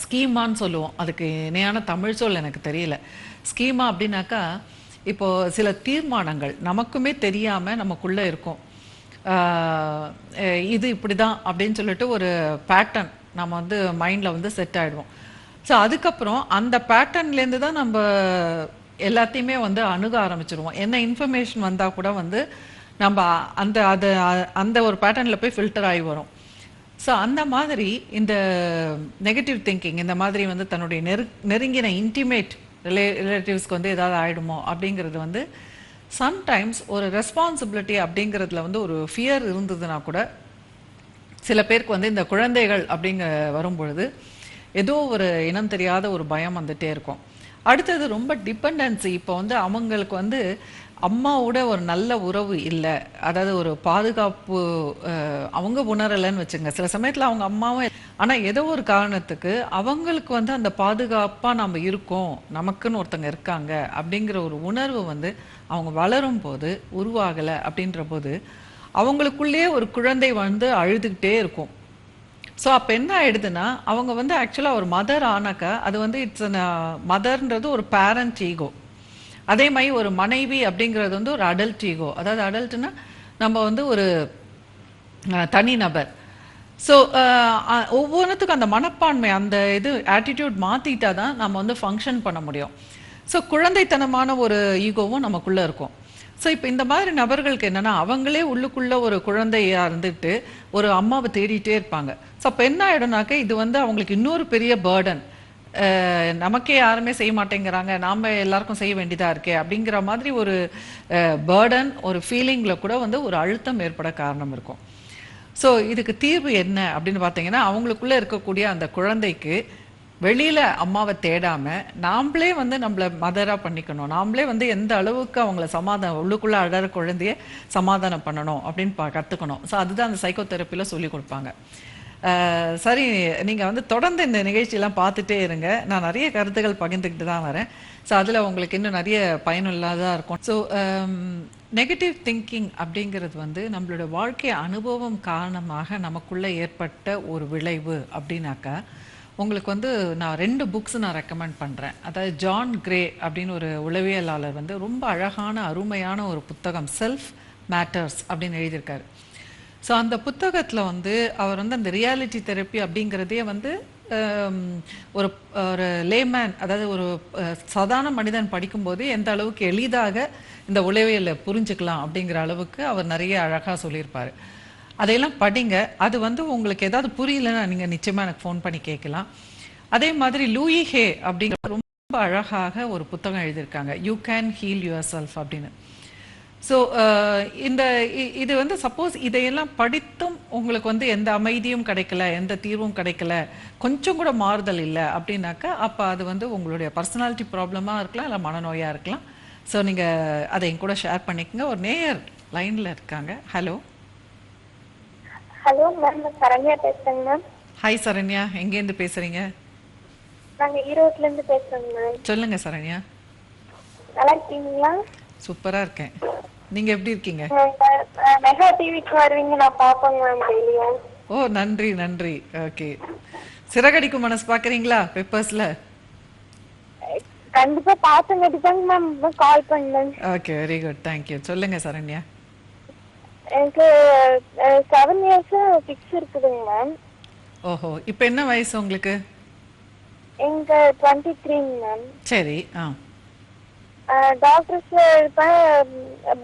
ஸ்கீமான்னு சொல்லுவோம், அதுக்கு இணையான தமிழ் சொல் எனக்கு தெரியல. ஸ்கீமா அப்படின்னாக்கா இப்போது சில தீர்மானங்கள் நமக்குமே தெரியாமல் நமக்குள்ளே இருக்கும். இது இப்படி தான் அப்படின்னு சொல்லிட்டு ஒரு பேட்டர்ன் நம்ம வந்து மைண்டில் வந்து செட் ஆகிடுவோம். ஸோ அதுக்கப்புறம் அந்த பேட்டர்ன்லேருந்து தான் நம்ம எல்லாத்தையுமே வந்து அணுக ஆரம்பிச்சிருவோம். என்ன இன்ஃபர்மேஷன் வந்தால் கூட வந்து நம்ம அந்த ஒரு பேட்டர்னில் போய் ஃபில்டர் ஆகி வரும். ஸோ அந்த மாதிரி இந்த நெகட்டிவ் திங்கிங், இந்த மாதிரி வந்து தன்னுடைய நெருங்கின இன்டிமேட் ரிலேட்டிவ்ஸ்க்கு வந்து ஏதாவது ஆகிடுமோ அப்படிங்கிறது வந்து சம்டைம்ஸ் ஒரு ரெஸ்பான்சிபிலிட்டி அப்படிங்கிறதுல வந்து ஒரு ஃபியர் இருந்ததுன்னா கூட சில பேருக்கு வந்து இந்த குழந்தைகள் அப்படிங்கிற வரும்பொழுது ஏதோ ஒரு இனம் தெரியாத ஒரு பயம் வந்துட்டே இருக்கும். அடுத்தது ரொம்ப டிபெண்டன்சி. இப்போ வந்து அவங்களுக்கு வந்து அம்மாவோட ஒரு நல்ல உறவு இல்லை, அதாவது ஒரு பாதுகாப்பு அவங்க உணரலைன்னு வச்சுங்க. சில சமயத்தில் அவங்க அம்மாவும், ஆனால் ஏதோ ஒரு காரணத்துக்கு அவங்களுக்கு வந்து அந்த பாதுகாப்பாக நம்ம இருக்கோம், நமக்குன்னு ஒருத்தங்க இருக்காங்க அப்படிங்கிற ஒரு உணர்வு வந்து அவங்க வளரும் போது உருவாகலை. அப்படின்ற போது அவங்களுக்குள்ளேயே ஒரு குழந்தை வந்து அழுதுகிட்டே இருக்கும். ஸோ அப்போ என்ன ஆயிடுதுன்னா, அவங்க வந்து ஆக்சுவலாக ஒரு மதர் ஆனாக்கா அது வந்து இட்ஸ் மதர்ன்றது ஒரு பேரண்ட் ஈகோ. அதே மாதிரி ஒரு மனைவி அப்படிங்கிறது வந்து ஒரு அடல்ட் ஈகோ. அதாவது அடல்ட்னா நம்ம வந்து ஒரு தனி நபர். ஸோ ஒவ்வொன்றுத்துக்கும் அந்த மனப்பான்மை, அந்த இது ஆட்டிடியூட் மாற்றிட்டா தான் நம்ம வந்து ஃபங்க்ஷன் பண்ண முடியும். ஸோ குழந்தைத்தனமான ஒரு ஈகோவும் நமக்குள்ளே இருக்கும். ஸோ இப்போ இந்த மாதிரி நபர்களுக்கு என்னென்னா, அவங்களே உள்ளுக்குள்ளே ஒரு குழந்தையாக இருந்துட்டு ஒரு அம்மாவை தேடிட்டே இருப்பாங்க. ஸோ அப்போ என்ன ஆகிடும்னாக்க, இது வந்து அவங்களுக்கு இன்னொரு பெரிய பேர்டன். நமக்கே யாருமே செய்ய மாட்டேங்கிறாங்க, நாம் எல்லாருக்கும் செய்ய வேண்டியதாக இருக்கே அப்படிங்கிற மாதிரி ஒரு பேர்டன், ஒரு ஃபீலிங்கில் கூட வந்து ஒரு அழுத்தம் ஏற்பட காரணம் இருக்கும். ஸோ இதுக்கு தீர்வு என்ன அப்படின்னு பார்த்தீங்கன்னா, அவங்களுக்குள்ளே இருக்கக்கூடிய அந்த குழந்தைக்கு வெளியில் அம்மாவை தேடாமல் நாம்ளே வந்து நம்மளை மதராக பண்ணிக்கணும். நாம்ளே வந்து எந்த அளவுக்கு அவங்கள உள்ளுக்குள்ளே அழற குழந்தைய சமாதானம் பண்ணணும் அப்படின்னு கற்றுக்கணும். ஸோ அதுதான் அந்த சைக்கோ தெரப்பியில் சொல்லி கொடுப்பாங்க. சரி, நீங்கள் வந்து தொடர்ந்து இந்த நிகழ்ச்சியெல்லாம் பார்த்துட்டே இருங்க. நான் நிறைய கருத்துக்கள் பகிர்ந்துக்கிட்டு தான் வரேன். ஸோ அதில் உங்களுக்கு இன்னும் நிறைய பயனுள்ளதாக இருக்கும். ஸோ நெகட்டிவ் திங்கிங் அப்படிங்கிறது வந்து நம்மளோட வாழ்க்கை அனுபவம் காரணமாக நமக்குள்ளே ஏற்பட்ட ஒரு விளைவு அப்படின்னாக்கா, உங்களுக்கு வந்து நான் 2 புக்ஸ் நான் ரெக்கமெண்ட் பண்ணுறேன். அதாவது ஜான் கிரே அப்படின்னு ஒரு உளவியலாளர் வந்து ரொம்ப அழகான அருமையான ஒரு புத்தகம் செல்ஃப் மேட்டர்ஸ் அப்படின்னு எழுதியிருக்காரு. ஸோ அந்த புத்தகத்தில் வந்து அவர் வந்து அந்த ரியாலிட்டி தெரப்பி அப்படிங்கிறதே வந்து ஒரு ஒரு லேமேன், அதாவது ஒரு சாதாரண மனிதன் படிக்கும்போது எந்த அளவுக்கு எளிதாக இந்த உளவியலை புரிஞ்சுக்கலாம் அப்படிங்கிற அளவுக்கு அவர் நிறைய அழகாக சொல்லியிருப்பார். அதையெல்லாம் படிங்க. அது வந்து உங்களுக்கு ஏதாவது புரியலன்னா நீங்கள் நிச்சயமாக எனக்கு ஃபோன் பண்ணி கேட்கலாம். அதே மாதிரி லூயி ஹே அப்படிங்கிற ரொம்ப அழகாக ஒரு புத்தகம் எழுதியிருக்காங்க, you can heel your self அப்படின்னு. ஸோ இது வந்து சப்போஸ் இதையெல்லாம் படித்தும் உங்களுக்கு வந்து எந்த அமைதியும் கிடைக்கல, எந்த தீர்வும் கிடைக்கல, கொஞ்சம் கூட மாறுதல் இல்லை அப்படின்னாக்கா அப்போ அது வந்து உங்களுடைய பர்சனாலிட்டி ப்ராப்ளமாக இருக்கலாம், இல்லை மனநோயாக இருக்கலாம். ஸோ நீங்கள் அதை என் கூட ஷேர் பண்ணிக்கோங்க. ஒரு நேயர் லைனில் இருக்காங்க. ஹலோ. ஹலோ மேம், நான் சரண்யா பேசுறேங்க மேம். ஹாய் சரண்யா, எங்கேருந்து பேசுறீங்க? நாங்க ஈரோட்ல இருந்து பேசுறோங்க மேம். சொல்லுங்க சரண்யா. நல்லா இருக்கீங்களா? சூப்பரா இருக்கேன். நீங்க எப்படி இருக்கீங்க? மெகா டிவிக்கு வருவீங்க, நான் பாப்பேங்க மேம் டெய்லியும். ஓ நன்றி நன்றி. ஓகே, சிறகடிக்கும் மனசு பாக்குறீங்களா பேப்பர்ஸ்ல? கண்டிப்பா பாத்துங்கிட்டு தாங்க மேம் கால் பண்ணேன். Okay, very good, thank you. சொல்லுங்க சரண்யா. எனக்கு 7 இயர்ஸ் ஃபிக்ஸ் இருக்குதுங்க மேம். ஓஹோ, இப்போ என்ன வயசு உங்களுக்கு? எனக்கு 23 மேம். சரி. டாக்டர்ஸ் இருப்பேன்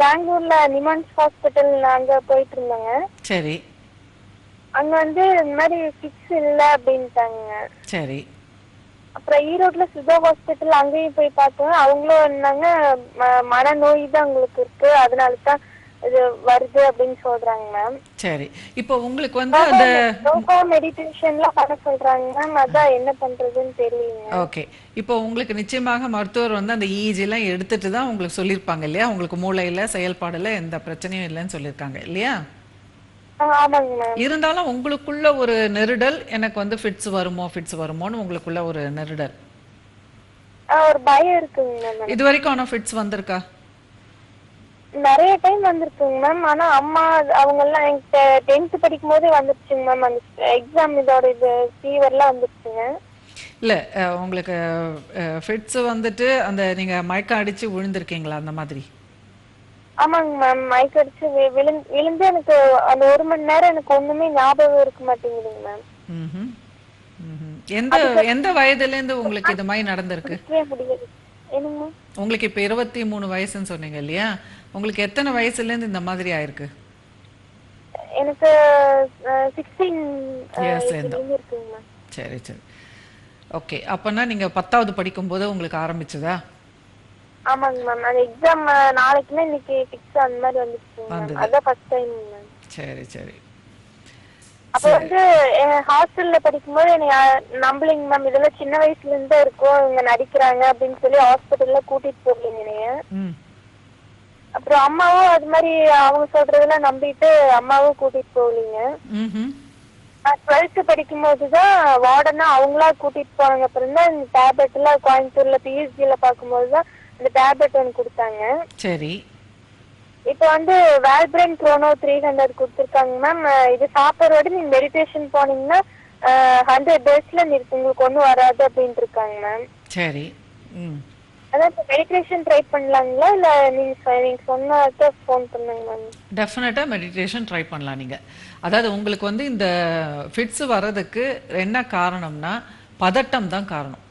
பெங்களூர்ல நிமான்ஸ் ஹாஸ்பிட்டல் அங்க போயிட்டு இருந்தாங்க. சரி. அங்க வந்து இந்த மாதிரி ஃபிக்ஸ் இல்ல அப்படின்ட்டாங்க. சரி. அப்புறம் ஈரோட்ல சுதா ஹாஸ்பிட்டல் அங்கேயும் போய் பார்த்தோம். அவங்களும் இருந்தாங்க, மனநோய் தான் உங்களுக்கு இருக்கு, அதனால தான் இது வருது அப்படின்னு சொல்றாங்க மேம். சரி, இப்போ உங்களுக்கு வந்து அந்த யோகா மெடிடேஷன்லாம் பண்ண சொல்றாங்க மேம். அதான் என்ன பண்றதுன்னு தெரியல. ஓகே, இப்போ உங்களுக்கு நிச்சயமாக மருத்துவர் வந்து அந்த இஜி எல்லாம் எடுத்துட்டு தான் உங்களுக்கு சொல்லியிருப்பாங்க இல்லையா? உங்களுக்கு மூளையில செயல்பாடுல எந்த பிரச்சனையும் இல்லைன்னு சொல்லியிருக்காங்க இல்லையா? ஆமாங்க மேம். இருந்தாலும் உங்களுக்குள்ள ஒரு நெருடல், எனக்கு வந்து ஃபிட்ஸ் வருமோன்னு உங்களுக்குள்ள ஒரு நெருடல், ஒரு பயம் இருக்குங்க மேம். இது வரைக்கும் ஆனா ஃபிட்ஸ் வந்திருக்கா? நிறைய டைம் வந்திருக்குங்க மேம். ஆனா அம்மா அவங்க எல்லாம் எனக்கு 10th படிக்கும் போதே வந்துருச்சுங்க மேம். அந்த எக்ஸாம் இதோட இது ஃபீவர்லாம் வந்துருச்சுங்க. இல்ல உங்களுக்கு ஃபிட்ஸ் வந்துட்டு அந்த நீங்க மயக்கம் அடிச்சு விழுந்திருக்கீங்களா அந்த மாதிரி? ஆமாங்க மேம், மயக்கம் அடிச்சு விழுந்து எனக்கு அந்த 1 மணி நேரம் எனக்கு ஒண்ணுமே ஞாபகம் இருக்க மாட்டேங்குதுங்க மேம். எந்த வயதுல இருந்து உங்களுக்கு இது மாதிரி நடந்திருக்கு? என்னங்க? உங்களுக்கு இப்ப 23 வயசுன்னு சொன்னீங்க இல்லையா? உங்களுக்கு எத்தனை வயசுல இருந்து இந்த மாதிரி ஆயிருக்கு? எனக்கு 16 இயர்ஸ்ல இருந்து இருக்குங்க மேம். சரி சரி, ஓகே. அப்பனா நீங்க 10வது படிக்கும் போது உங்களுக்கு ஆரம்பிச்சதா? ஆமாங்க மேம், அந்த எக்ஸாம் நாளைக்குமே இன்னைக்கு ஃபிக்ஸ் அந்த மாதிரி வந்துருச்சுங்க. அதான் ஃபர்ஸ்ட் டைம் மேம். சரி சரி. அப்ப வந்து ஹாஸ்டல்ல படிக்கும்போது என்னை நம்பலிங்க மேம், இதெல்லாம் சின்ன வயசுல இருந்தே இருக்கும், இவங்க நடிக்கிறாங்க அப்படின்னு சொல்லி ஹாஸ்பிட்டல்ல கூட்டிட்டு போகலீங்க என்னைய. அப்புறம் அம்மாவும் அது மாதிரி அவங்க சொல்றதெல்லாம் நம்பிட்டு அம்மாவும் கூட்டிட்டு போகலீங்க. நான் 12th படிக்கும் போதுதான் வார்டனா அவங்களா கூட்டிட்டு போனாங்க. அப்புறம் தான் இந்த டேப்லெட் எல்லாம் கோயம்புத்தூர்ல பிஎஸ்ஜில பாக்கும்போதுதான் இந்த டேப்லெட் ஒன்று கொடுத்தாங்க. சரி. இப்ப வந்து வால்பிரன் க்ரோனோ 300 கொடுத்துருக்காங்க மேம். இது சாப்பிட்றோட நீங்க மெடிடேஷன் போனீங்கன்னா 100 டேஸ்ல உங்களுக்கு ஒன்றும் வராது அப்படின்ட்டு இருக்காங்க மேம். சரி. அதான் இப்போ மெடிடேஷன் ட்ரை பண்ணலாங்களா இல்ல நீங்க சொன்னதை ஃபோன் பண்ணுங்க மேம்? டெஃபினட்டா மெடிடேஷன் ட்ரை பண்ணலாம் நீங்க. அதாவது உங்களுக்கு வந்து இந்த ஃபிட்ஸ் வர்றதுக்கு என்ன காரணம்னா பதட்டம் தான் காரணம்.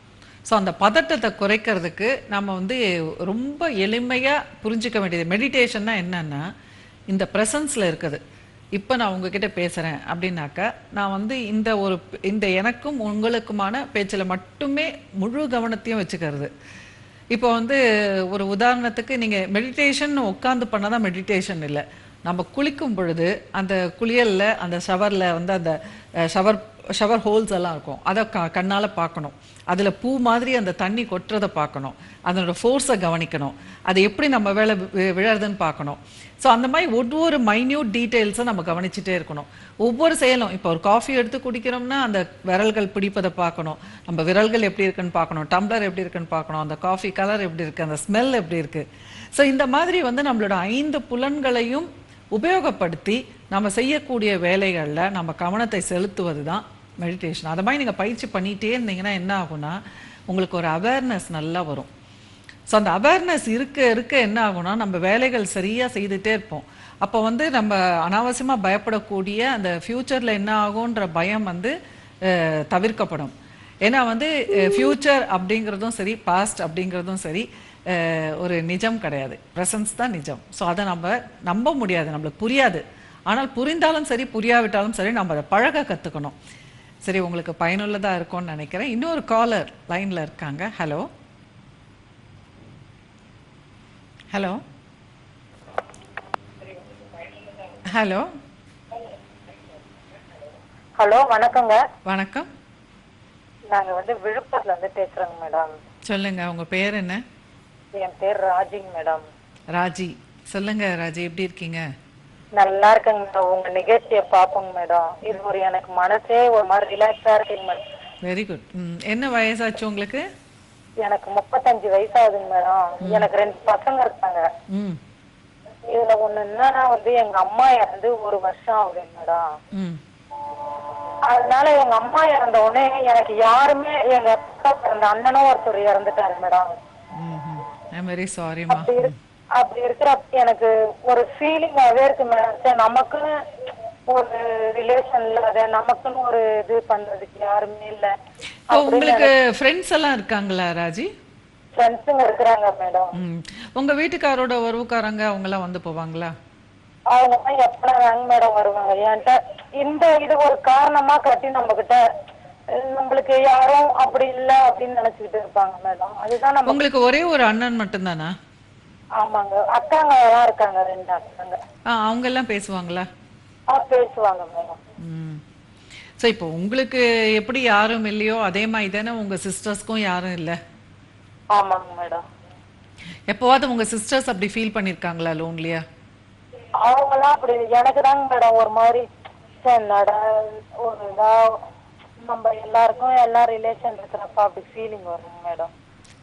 ஸோ அந்த பதட்டத்தை குறைக்கிறதுக்கு நம்ம வந்து ரொம்ப எளிமையாக புரிஞ்சிக்க வேண்டியது மெடிடேஷன்னா என்னன்னா, இந்த ப்ரெசன்ஸில் இருக்குது. இப்போ நான் உங்ககிட்ட பேசுகிறேன் அப்படின்னாக்கா நான் வந்து இந்த எனக்கும் உங்களுக்குமான பேச்சில் மட்டுமே முழு கவனத்தையும் வச்சுக்கிறது. இப்போ வந்து ஒரு உதாரணத்துக்கு நீங்கள் மெடிடேஷன் உட்காந்து பண்ணால் தான் மெடிடேஷன் இல்லை. நம்ம குளிக்கும் பொழுது அந்த குளியலில் அந்த ஷவரில் வந்து அந்த ஷவர் ஹோல்ஸ் எல்லாம் இருக்கும், அதை கண்ணால் பார்க்கணும். அதில் பூ மாதிரி அந்த தண்ணி கொட்டுறதை பார்க்கணும், அதனோட ஃபோர்ஸை கவனிக்கணும், அது எப்படி நம்ம வேலை விழறதுன்னு பார்க்கணும். ஸோ அந்த மாதிரி ஒவ்வொரு மைன்யூட் டீட்டெயில்ஸை நம்ம கவனிச்சுட்டே இருக்கணும். ஒவ்வொரு செயலும், இப்போ ஒரு காஃபி எடுத்து குடிக்கிறோம்னா அந்த விரல்கள் பிடிப்பதை பார்க்கணும், நம்ம விரல்கள் எப்படி இருக்குன்னு பார்க்கணும், டம்ளர் எப்படி இருக்குன்னு பார்க்கணும், அந்த காஃபி கலர் எப்படி இருக்குது, அந்த ஸ்மெல் எப்படி இருக்குது. ஸோ இந்த மாதிரி வந்து நம்மளோட 5 புலன்களையும் உபயோகப்படுத்தி நம்ம செய்யக்கூடிய வேலைகளில் நம்ம கவனத்தை செலுத்துவது தான் மெடிடேஷன். அதை மாதிரி நீங்கள் பயிற்சி பண்ணிகிட்டே இருந்தீங்கன்னா என்ன ஆகும்னா உங்களுக்கு ஒரு அவேர்னஸ் நல்லா வரும். ஸோ அந்த அவேர்னஸ் இருக்க என்ன ஆகும்னா நம்ம வேலைகள் சரியாக செய்துகிட்டே இருப்போம். அப்போ வந்து நம்ம அனாவசியமாக பயப்படக்கூடிய அந்த ஃப்யூச்சரில் என்ன ஆகுன்ற பயம் வந்து தவிர்க்கப்படும். ஏன்னா வந்து ஃப்யூச்சர் அப்படிங்கிறதும் சரி, பாஸ்ட் அப்படிங்கிறதும் சரி ஒரு நிஜம் கிடையாது, ப்ரெசன்ஸ் தான் நிஜம். ஸோ அதை நம்ம நம்ப முடியாது, நம்மளுக்கு புரியாது. ஆனால் புரிந்தாலும் சரி புரியாவிட்டாலும் சரி நம்ம அதை பழக கற்றுக்கணும். சரி, உங்களுக்கு பயனுள்ளதாக இருக்கும்னு நினைக்கிறேன். இன்னொரு காலர் லைனில் இருக்காங்க. ஹலோ ஹலோ ஹலோ ஹலோ, வணக்கங்க. வணக்கம். நாங்க வந்து விழுப்புரத்துல இருந்து பேசுறோங்க மேடம். சொல்லுங்க, உங்க பேர் என்ன? என் பேர் ராஜிங்க மேடம். ராஜி. சொல்லுங்க ராஜி, எப்படி இருக்கீங்க? நல்லா இருக்கேங்க மேடம். உங்க நிகழ்ச்சியை பாப்போங்க மேடம். இது ஒரு எனக்கு மனசே ஒரு மாதிரி ரிலாக்ஸா இருக்குங்க மேடம். Very good. என்ன வயசாச்சு உங்களுக்கு? எனக்கு 35 வயசாகுதுங்க மேடம். எனக்கு 2 பசங்க இருக்காங்க. இதுல ஒண்ணு என்னன்னா வந்து எங்க அம்மா இறந்து 1 வருஷம் ஆகுதுங்க மேடம். அதனால எங்க அம்மா இறந்த உடனே எனக்கு யாருமே, எங்க அப்பா பிறந்த அண்ணனும் ஒருத்தர் இறந்துட்டாரு மேடம். வெரி சாரிமா. அப்படி இருக்கிறப்ப எனக்கு ஒரு ஃபீலிங்காவே இருக்கு மேடம். சரி, நமக்குன்னு ஒரு ரிலேஷன் இல்லாத, நமக்குன்னு ஒரு இது பண்றதுக்கு யாருமே இல்ல. உங்களுக்கு ஃப்ரெண்ட்ஸ் எல்லாம் இருக்காங்களா ராஜி? ஃப்ரெண்ட்ஸுங்க இருக்கிறாங்க மேடம். உங்க வீட்டுக்காரோட உறவுக்காரங்க அவங்க எல்லாம் வந்து போவாங்களா? அவங்க தான் எப்படாங்க மேடம் வருவாங்க என்கிட்ட. இந்த இது ஒரு காரணமா காட்டி நம்ம கிட்ட நம்மளுக்கு யாரும் அப்படி இல்ல அப்படின்னு நினைச்சுக்கிட்டு இருப்பாங்க மேடம். அதுதான் நம்ம. உங்களுக்கு ஒரே ஒரு அண்ணன் மட்டும்தானா? ஆமாங்க, அக்காங்க எல்லாம் இருக்காங்க, 2 அக்காங்க. அவங்க எல்லாம் பேசுவாங்களா? பேசுவாங்க மேடம். சோ இப்போ உங்களுக்கு எப்படி யாரும் இல்லையோ அதே மாதிரி தானே உங்க சிஸ்டர்ஸ்க்கும் யாரும் இல்ல? ஆமாங்க மேடம். எப்போவாவது உங்க சிஸ்டர்ஸ் அப்படி ஃபீல் பண்ணிருக்காங்களா லோன்லியா? அவங்களாம் அப்படி எனக்கு தாங்க மேடம் ஒரு மாதிரி ஒரு இதா நம்ம எல்லாருக்கும் எல்லா ரிலேஷன் இருக்கிறப்ப அப்படி ஃபீலிங் வருங்க மேடம்.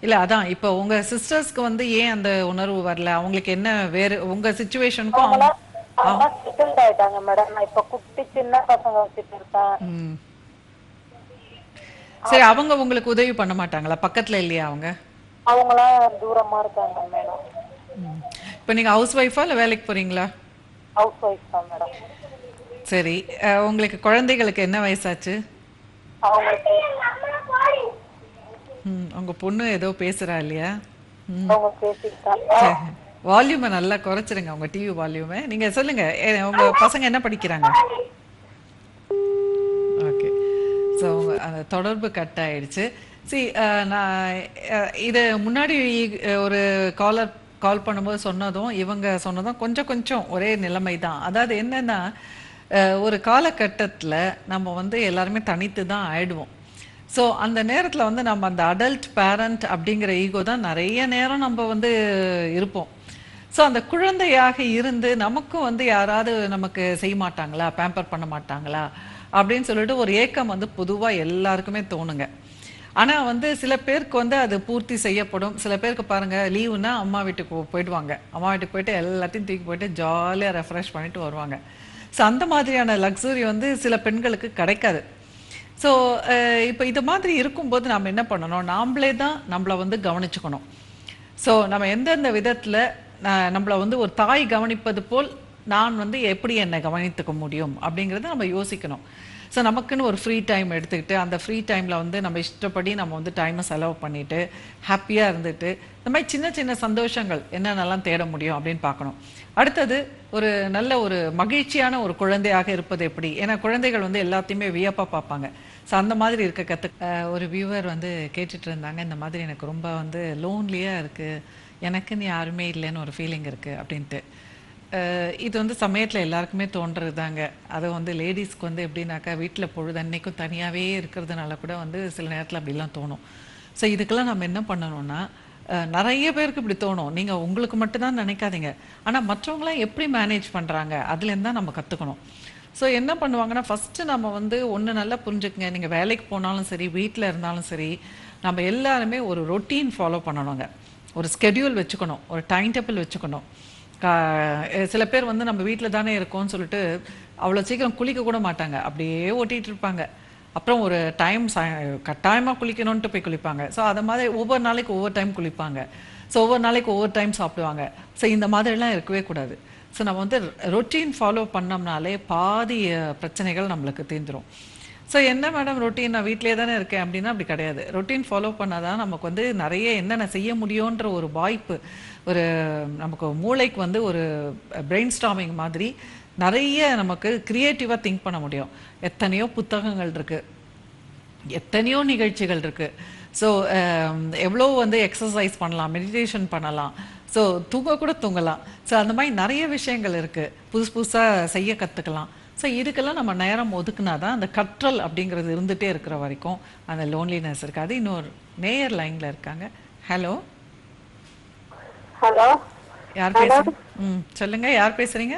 இல்ல அதான் இப்போ உங்க சிஸ்டர்ஸ்க்கு வந்து ஏன் அந்த உணர்வு வரல? அவங்களுக்கு என்ன வேற உங்க சிச்சுவேஷனுக்கும் அவங்க செட்டில்ட் ஆயிட்டாங்க மேடம். நான் இப்ப குட்டி சின்ன பசங்க வச்சுட்டு இருக்கேன். சரி, அவங்க உங்களுக்கு உதவி பண்ண மாட்டாங்களா? பக்கத்துல இல்லையா அவங்க? அவங்களாம் தூரமா இருக்காங்க மேடம். இப்போ நீங்க ஹவுஸ் ஒய்ஃபா இல்ல வேலைக்கு போறீங்களா? ஹவுஸ் ஒய்ஃப் தான் மேடம். சரி, உங்களுக்கு குழந்தைகளுக்கு என்ன வயசாச்சு? உங்க பொண்ணு ஏதோ பேசுறா இல்லையா? வால்யூமை நல்லா குறைச்சிருங்க, உங்க டிவி வால்யூமை. நீங்க சொல்லுங்க, உங்க பசங்க என்ன படிக்கிறாங்க? ஓகே, ஸோ அந்த தொடர்பு கட் ஆயிடுச்சு. நான் இது முன்னாடி ஒரு கால் பண்ணும்போது சொன்னதும் இவங்க சொன்னதும் கொஞ்சம் ஒரே நிலைமை தான். அதாவது என்னன்னா, ஒரு காலகட்டத்தில் நம்ம வந்து எல்லாருமே தனித்து தான் ஆயிடுவோம். ஸோ அந்த நேரத்தில் வந்து நம்ம அந்த அடல்ட் பேரண்ட் அப்படிங்கிற ஈகோ தான் நிறைய நேரம் நம்ம வந்து இருப்போம். ஸோ அந்த குழந்தையாக இருந்து நமக்கும் வந்து யாராவது நமக்கு செய்ய மாட்டாங்களா, பேம்பர் பண்ண மாட்டாங்களா அப்படின்னு சொல்லிட்டு ஒரு ஏக்கம் வந்து பொதுவாக எல்லாருக்குமே தோணுங்க. ஆனால் வந்து சில பேருக்கு வந்து அது பூர்த்தி செய்யப்படும். சில பேருக்கு பாருங்கள், லீவுனா அம்மா வீட்டுக்கு போயிடுவாங்க. அம்மா வீட்டுக்கு போயிட்டு எல்லாத்தையும் தூக்கி போயிட்டு ஜாலியாக ரெஃப்ரெஷ் பண்ணிட்டு வருவாங்க. ஸோ அந்த மாதிரியான லக்ஸுரி வந்து சில பெண்களுக்கு கிடைக்காது. ஸோ இப்போ இது மாதிரி இருக்கும்போது நம்ம என்ன பண்ணணும், நாம்ளே தான் நம்மளை வந்து கவனிச்சுக்கணும். ஸோ நம்ம எந்தெந்த விதத்தில் நம்மளை வந்து ஒரு தாய் கவனிப்பது போல் நான் வந்து எப்படி என்னை கவனித்துக்க முடியும் அப்படிங்கிறத நம்ம யோசிக்கணும். ஸோ நமக்குன்னு ஒரு ஃப்ரீ டைம் எடுத்துக்கிட்டு அந்த ஃப்ரீ டைமில் வந்து நம்ம இஷ்டப்படி நம்ம வந்து டைமை செலவு பண்ணிவிட்டு ஹாப்பியாக இருந்துட்டு இந்த மாதிரி சின்ன சின்ன சந்தோஷங்கள் என்னென்னலாம் தேட முடியும் அப்படின்னு பார்க்கணும். அடுத்தது ஒரு நல்ல ஒரு மகிழ்ச்சியான ஒரு குழந்தையாக இருப்பது எப்படி? ஏன்னா குழந்தைகள் வந்து எல்லாத்தையுமே வியப்பாக பார்ப்பாங்க. ஸோ அந்த மாதிரி இருக்க ஒரு வியூவர் வந்து கேட்டுட்டு இருந்தாங்க, இந்த மாதிரி எனக்கு ரொம்ப வந்து லோன்லியாக இருக்குது, எனக்குன்னு யாருமே இல்லைன்னு ஒரு ஃபீலிங் இருக்குது அப்படின்ட்டு. இது வந்து சமயத்தில் எல்லாருக்குமே தோன்றது தாங்க. அது வந்து லேடிஸ்க்கு வந்து எப்படின்னாக்கா வீட்டில் பொழுதன்னைக்கும் தனியாகவே இருக்கிறதுனால கூட வந்து சில நேரத்தில் அப்படிலாம் தோணும். ஸோ இதுக்கெல்லாம் நம்ம என்ன பண்ணணும்னா, நிறைய பேருக்கு இப்படி தோணும். நீங்கள் உங்களுக்கு மட்டும்தான் நினைக்காதீங்க, ஆனால் மற்றவங்களாம் எப்படி மேனேஜ் பண்ணுறாங்க அதுலேருந்து தான் நம்ம கற்றுக்கணும். ஸோ என்ன பண்ணுவாங்கன்னா, ஃபஸ்ட்டு நம்ம வந்து ஒன்று நல்லா புரிஞ்சுக்குங்க, நீங்கள் வேலைக்கு போனாலும் சரி வீட்டில் இருந்தாலும் சரி நம்ம எல்லாருமே ஒரு ரொட்டீன் ஃபாலோ பண்ணணுங்க. ஒரு ஸ்கெடியூல் வச்சுக்கணும், ஒரு டைம் டேபிள் வச்சுக்கணும். சில பேர் வந்து நம்ம வீட்டில் தானே இருக்கோம்னு சொல்லிட்டு அவ்வளோ சீக்கிரம் குளிக்க கூட மாட்டாங்க, அப்படியே ஓட்டிகிட்டு இருப்பாங்க. அப்புறம் ஒரு டைம் கட்டாயமாக குளிக்கணும்ன்ட்டு போய் குளிப்பாங்க. ஸோ அதை மாதிரி ஒவ்வொரு நாளைக்கு ஒவ்வொரு டைம் குளிப்பாங்க. ஸோ ஒவ்வொரு நாளைக்கு ஒவ்வொரு டைம் சாப்பிடுவாங்க. ஸோ இந்த மாதிரிலாம் இருக்கவே கூடாது. ஸோ நம்ம வந்து ரொட்டீன் ஃபாலோ பண்ணோம்னாலே பாதி பிரச்சனைகள் நம்மளுக்கு தீர்ந்துடும். ஸோ என்ன மேடம் ரொட்டீன், நான் வீட்டிலே தானே இருக்கேன் அப்படின்னா அப்படி கிடையாது. ரொட்டீன் ஃபாலோ பண்ணாதான் நமக்கு வந்து நிறைய என்னென்ன செய்ய முடியுன்ற ஒரு வாய்ப்பு, ஒரு நமக்கு மூளைக்கு வந்து ஒரு பிரெயின் ஸ்டாமிங் மாதிரி நிறைய நமக்கு க்ரியேட்டிவாக திங்க் பண்ண முடியும். எத்தனையோ புத்தகங்கள் இருக்குது, எத்தனையோ நிகழ்ச்சிகள் இருக்குது. ஸோ எவ்வளோ வந்து எக்ஸசைஸ் பண்ணலாம், மெடிடேஷன் பண்ணலாம், ஸோ தூங்க கூட தூங்கலாம். ஸோ அந்த மாதிரி நிறைய விஷயங்கள் இருக்குது, புதுசு புதுசாக செய்ய கற்றுக்கலாம். ஸோ இதுக்கெல்லாம் நம்ம நேரம் ஒதுக்குனா தான் அந்த கற்றல் அப்படிங்கிறது இருந்துகிட்டே இருக்கிற வரைக்கும் அந்த லோன்லினஸ் இருக்காது. இன்னொரு நேயர் லைனில் இருக்காங்க. ஹலோ ஹலோ, யார் பேசுறீங்க? சொல்லுங்க, யார் பேசுறீங்க?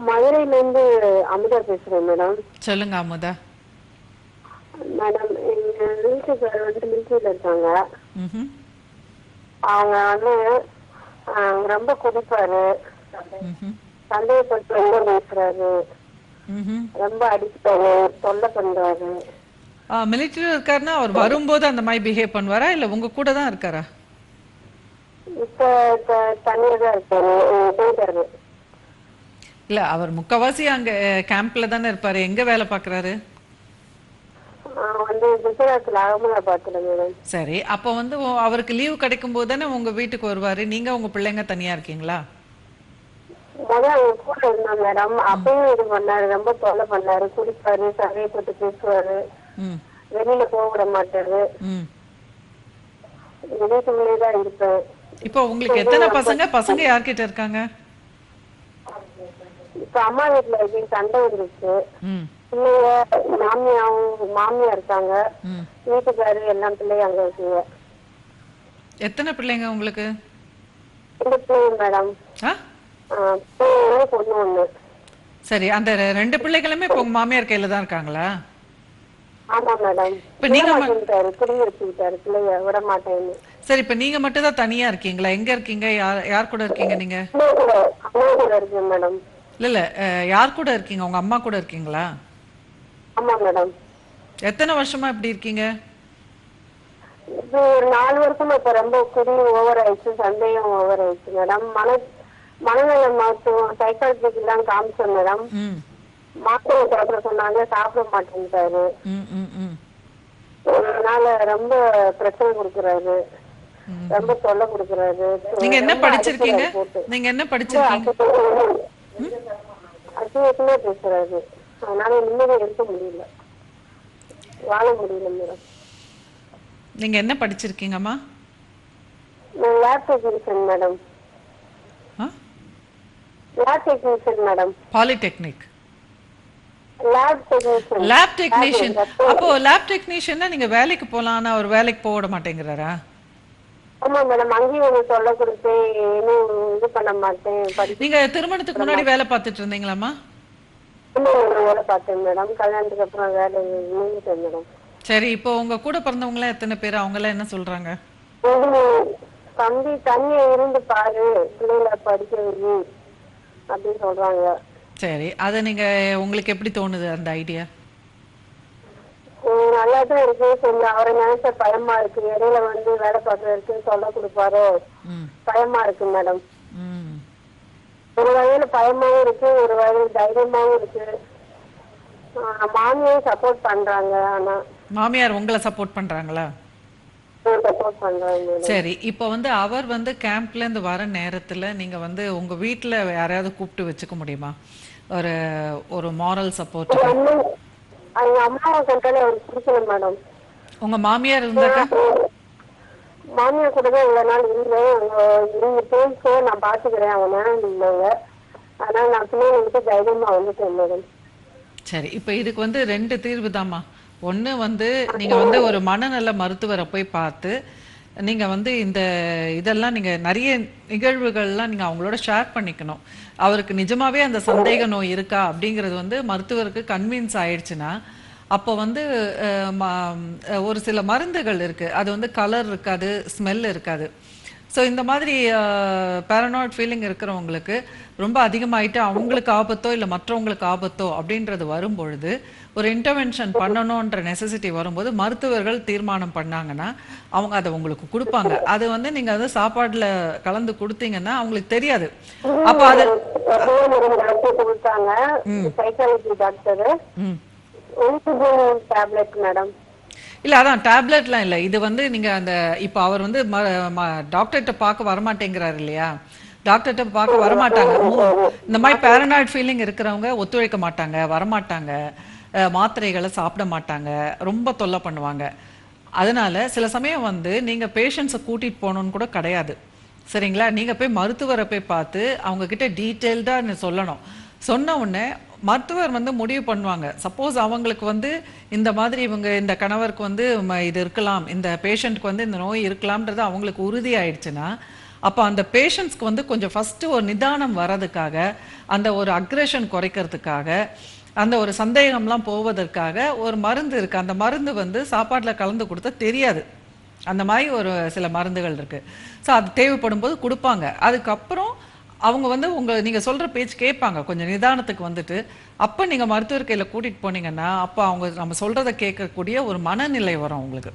மதுரையில இருந்து அமுதா பேசுறேன் மேடம். சொல்லுங்க அமுதா. மேடம், எங்க வீட்டுக்காரர் வந்து மிலிட்டரியில இருக்காங்க. ம். அவங்க வந்து ரொம்ப குடிப்பாரு, சந்தேகப்பட்டு ரொம்ப பேசுறாரு, ரொம்ப அடிப்பாரு, தொல்லை பண்றாரு. மிலிட்டரியில் இருக்காருன்னா அவர் வரும்போது அந்த மாதிரி பிஹேவ் பண்ணுவாரா இல்லை உங்க கூட தான் இருக்காரா? இப்ப தனியா தான் இருக்காரு, போயிட்டாரு. இல்ல, அவர் முக்கவாசி அங்க கேம்ப்ல தானே இருப்பாரு. எங்க வேலை பாக்குறாரு? வந்து குஜராத்ல அகமதாபாத்ல மேடம். சரி, அப்ப வந்து அவருக்கு லீவு கிடைக்கும் போது தானே உங்க வீட்டுக்கு வருவாரு. நீங்க உங்க பிள்ளைங்க தனியா இருக்கீங்களா? முதல்ல அவங்க கூட இருந்தா மேடம், அப்பயும் இது பண்ணாரு, ரொம்ப தொல்லை பண்ணாரு, குடிப்பாரு, சந்தேகப்பட்டு பேசுவாரு, வெளியில போக விட மாட்டாரு, வீட்டுக்குள்ளே தான் இருப்பேன். இப்போ உங்களுக்கு எத்தனை பசங்க? பசங்க யார்கிட்ட இருக்காங்க? இப்ப அம்மா வீட்டுல இருக்கேன், சண்டை வந்துருச்சு. பிள்ளைங்க மாமியா இருக்காங்க, வீட்டுக்காரு எல்லாம் பிள்ளைங்க அங்க இருக்குங்க. எத்தனை பிள்ளைங்க உங்களுக்கு? 2 பிள்ளைங்க மேடம். பொண்ணு ஒண்ணு. சரி, அந்த 2 பிள்ளைகளுமே இப்ப உங்க மாமியார் கையில தான் இருக்காங்களா? ஆமா மேடம். இப்ப நீங்க குடி வச்சுக்கிட்டாரு, பிள்ளைங்க விட மாட்டேன்னு. சரி, இப்ப நீங்க மட்டும் தான் தனியா இருக்கீங்களா? எங்க இருக்கீங்க? யார் கூட இருக்கீங்க நீங்க? அம்மா கூட இருக்கேன் மேடம். இல்ல, யார் கூட இருக்கீங்க? உங்க அம்மா கூட இருக்கீங்களா? ஆமா மேடம். எத்தனை வருஷமா இப்படி இருக்கீங்க? இது ஒரு 4 வருஷமா இப்ப ரொம்ப குடி ஓவர் ஆயிடுச்சு, சந்தேகம் ஓவர் ஆயிடுச்சு மேடம். மனநல மருத்துவம் சைக்காலஜிக்கு எல்லாம் காமிச்சோம் மேடம். மாத்திரை சாப்பிட சொன்னாங்க, சாப்பிட மாட்டேன்ட்டாரு. அதனால ரொம்ப பிரச்சனை கொடுக்கறாரு, ரொம்ப தொல்லை கொடுக்கறாரு. நீங்க என்ன படிச்சிருக்கீங்க? நீங்க என்ன படிச்சிருக்கீங்க? அசிங்கமா பேசுறாரு. அதனால நிம்மதி இருக்க முடியல, வாழ முடியல மேடம். நீங்க என்ன படிச்சிருக்கீங்கம்மா? நான் lab technician madam. Lab technician madam. Polytechnic. Lab technician. அப்போ லேப் டெக்னீஷியன்னா நீங்க வேலைக்கு போலாம், ஆனா அவர் வேலைக்கு போக விட மாட்டேங்கிறாரா? ஆமா மேடம், அங்கேயும் ஒரு தொல்லை கொடுத்து இன்னும் இது பண்ண மாட்டேன். நீங்க திருமணத்துக்கு முன்னாடி வேலை பார்த்துட்டு இருந்தீங்களாமா? வேலை பார்த்தேன் மேடம், கல்யாணத்துக்கு அப்புறம் வேலை நின்றுட்டேன் மேடம். சரி, இப்போ உங்க கூட பிறந்தவங்க எல்லாம் எத்தனை பேர்? அவங்க எல்லாம் என்ன சொல்றாங்க? தம்பி தனியா இருந்து பாரு, பிள்ளைகளை படிக்க வை அப்படின்னு சொல்றாங்க. சரி, அத நீங்க உங்களுக்கு எப்படி தோணுது அந்த ஐடியா? நல்லாதான் இருக்கு. கொஞ்சம் அவரை நினைச்ச பயமா இருக்கு. இடையில வந்து வேலை பார்க்கறதுக்கு சொல்ல கொடுப்பாரு, பயமா இருக்கு மேடம். ஒரு வகையில பயமாவும் இருக்கு, ஒரு வகையில தைரியமாவும் இருக்கு. மாமியாரும் சப்போர்ட் பண்றாங்க. ஆனா மாமியார் உங்களை சப்போர்ட் பண்றாங்களா? சப்போர்ட் பண்றாங்க. சரி, இப்போ வந்து அவர் வந்து கேம்ப்ல இருந்து வர நேரத்துல நீங்க வந்து உங்க வீட்டுல யாரையாவது கூப்பிட்டு வச்சுக்க முடியுமா? ஒரு மாரல் சப்போர்ட். அவங்க அம்மாவை கண்டாலே அவருக்கு பிடிக்கல மேடம். உங்க மாமியார் இருந்தாக்கா? மாமியார் கூட தான் இவ்வளவு நாள் இருந்தேன். நீங்க பேச நான் பாத்துக்கிறேன் அவனை இருந்தாங்க. அதனால நான் பிள்ளைங்களுக்கு தைரியமா வந்துட்டேன் மேடம். சரி, இப்போ இதுக்கு வந்து 2 தீர்வு தாம்மா. ஒன்று வந்து நீங்க வந்து ஒரு மனநல மருத்துவரை போய் பார்த்து நீங்க வந்து இதெல்லாம் நீங்க நிறைய நிகழ்வுகள்லாம் நீங்க அவங்களோட ஷேர் பண்ணிக்கணும். அவருக்கு நிஜமாவே அந்த சந்தேக நோய் இருக்கா அப்படிங்கிறது வந்து மருத்துவருக்கு கன்வின்ஸ் ஆயிடுச்சுன்னா அப்போ வந்து ஒரு சில மருந்துகள் இருக்கு, அது வந்து கலர் இருக்காது, ஸ்மெல் இருக்காது. ஸோ இந்த மாதிரி பேரனாய்ட் ஃபீலிங் இருக்கிறவங்களுக்கு ரொம்ப அதிகமாயிட்டு அவங்களுக்கு ஆபத்தோ இல்லை மற்றவங்களுக்கு ஆபத்தோ அப்படின்றது வரும்பொழுது ஒரு இன்டர்வென்ஷன் பண்ணணுன்ற நெசசிட்டி வரும்போது மருத்துவர்கள் தீர்மானம் பண்ணாங்கன்னா அவங்க அதை உங்களுக்கு கொடுப்பாங்க. அது வந்து நீங்க வந்து சாப்பாடுல கலந்து கொடுத்தீங்கன்னா அவங்களுக்கு தெரியாது. அப்ப அது கொடுத்தாங்க சைக்காலஜி டாக்டர். ஒலிசிஜன் டேப்லெட் மேடம். இல்ல அதான் டேப்லெட்லாம் இல்ல. இது வந்து நீங்க அந்த இப்ப அவர் வந்து டாக்டர்கிட்ட பார்க்க வரமாட்டேங்கிறாரு இல்லையா? டாக்டர்கிட்ட பார்க்க வரமாட்டாங்க. இந்த மாதிரி பேரனாய்ட் ஃபீலிங் இருக்கிறவங்க ஒத்துழைக்க மாட்டாங்க, வரமாட்டாங்க, மாத்திரைகளை சாப்பிட மாட்டாங்க, ரொம்ப தொல்லை பண்ணுவாங்க. அதனால சில சமயம் வந்து நீங்க பேஷண்ட்ஸை கூட்டிட்டு போகணும்னு கூட கிடையாது. சரிங்களா? நீங்க போய் மருத்துவரை போய் பார்த்து அவங்க கிட்ட டீட்டெயில்டா சொல்லணும். சொன்ன உடனே மருத்துவர் வந்து முடிவு பண்ணுவாங்க. சப்போஸ் அவங்களுக்கு வந்து இந்த மாதிரி இவங்க இந்த கணவருக்கு வந்து இது இருக்கலாம், இந்த பேஷண்ட்க்கு வந்து இந்த நோய் இருக்கலாம்ன்றது அவங்களுக்கு உறுதி ஆயிடுச்சுன்னா, அப்போ அந்த பேஷண்ட்ஸ்க்கு வந்து கொஞ்சம் ஃபர்ஸ்ட் ஒரு நிதானம் வர்றதுக்காக, அந்த ஒரு அக்ரெஷன் குறைக்கிறதுக்காக, அந்த ஒரு சந்தேகம்லாம் போவதற்காக ஒரு மருந்து இருக்கு. அந்த மருந்து வந்து சாப்பாட்டில் கலந்து கொடுத்தா தெரியாது. அந்த மாதிரி ஒரு சில மருந்துகள் இருக்கு. ஸோ அது தேவைப்படும் போது கொடுப்பாங்க. அதுக்கப்புறம் அவங்க வந்து நீங்கள் சொல்கிற பேச்சு கேட்பாங்க. கொஞ்சம் நிதானத்துக்கு வந்துட்டு அப்போ நீங்கள் மருத்துவர் கையில் கூட்டிகிட்டு போனீங்கன்னா அப்போ அவங்க நம்ம சொல்கிறத கேட்கக்கூடிய ஒரு மனநிலை வரும் அவங்களுக்கு.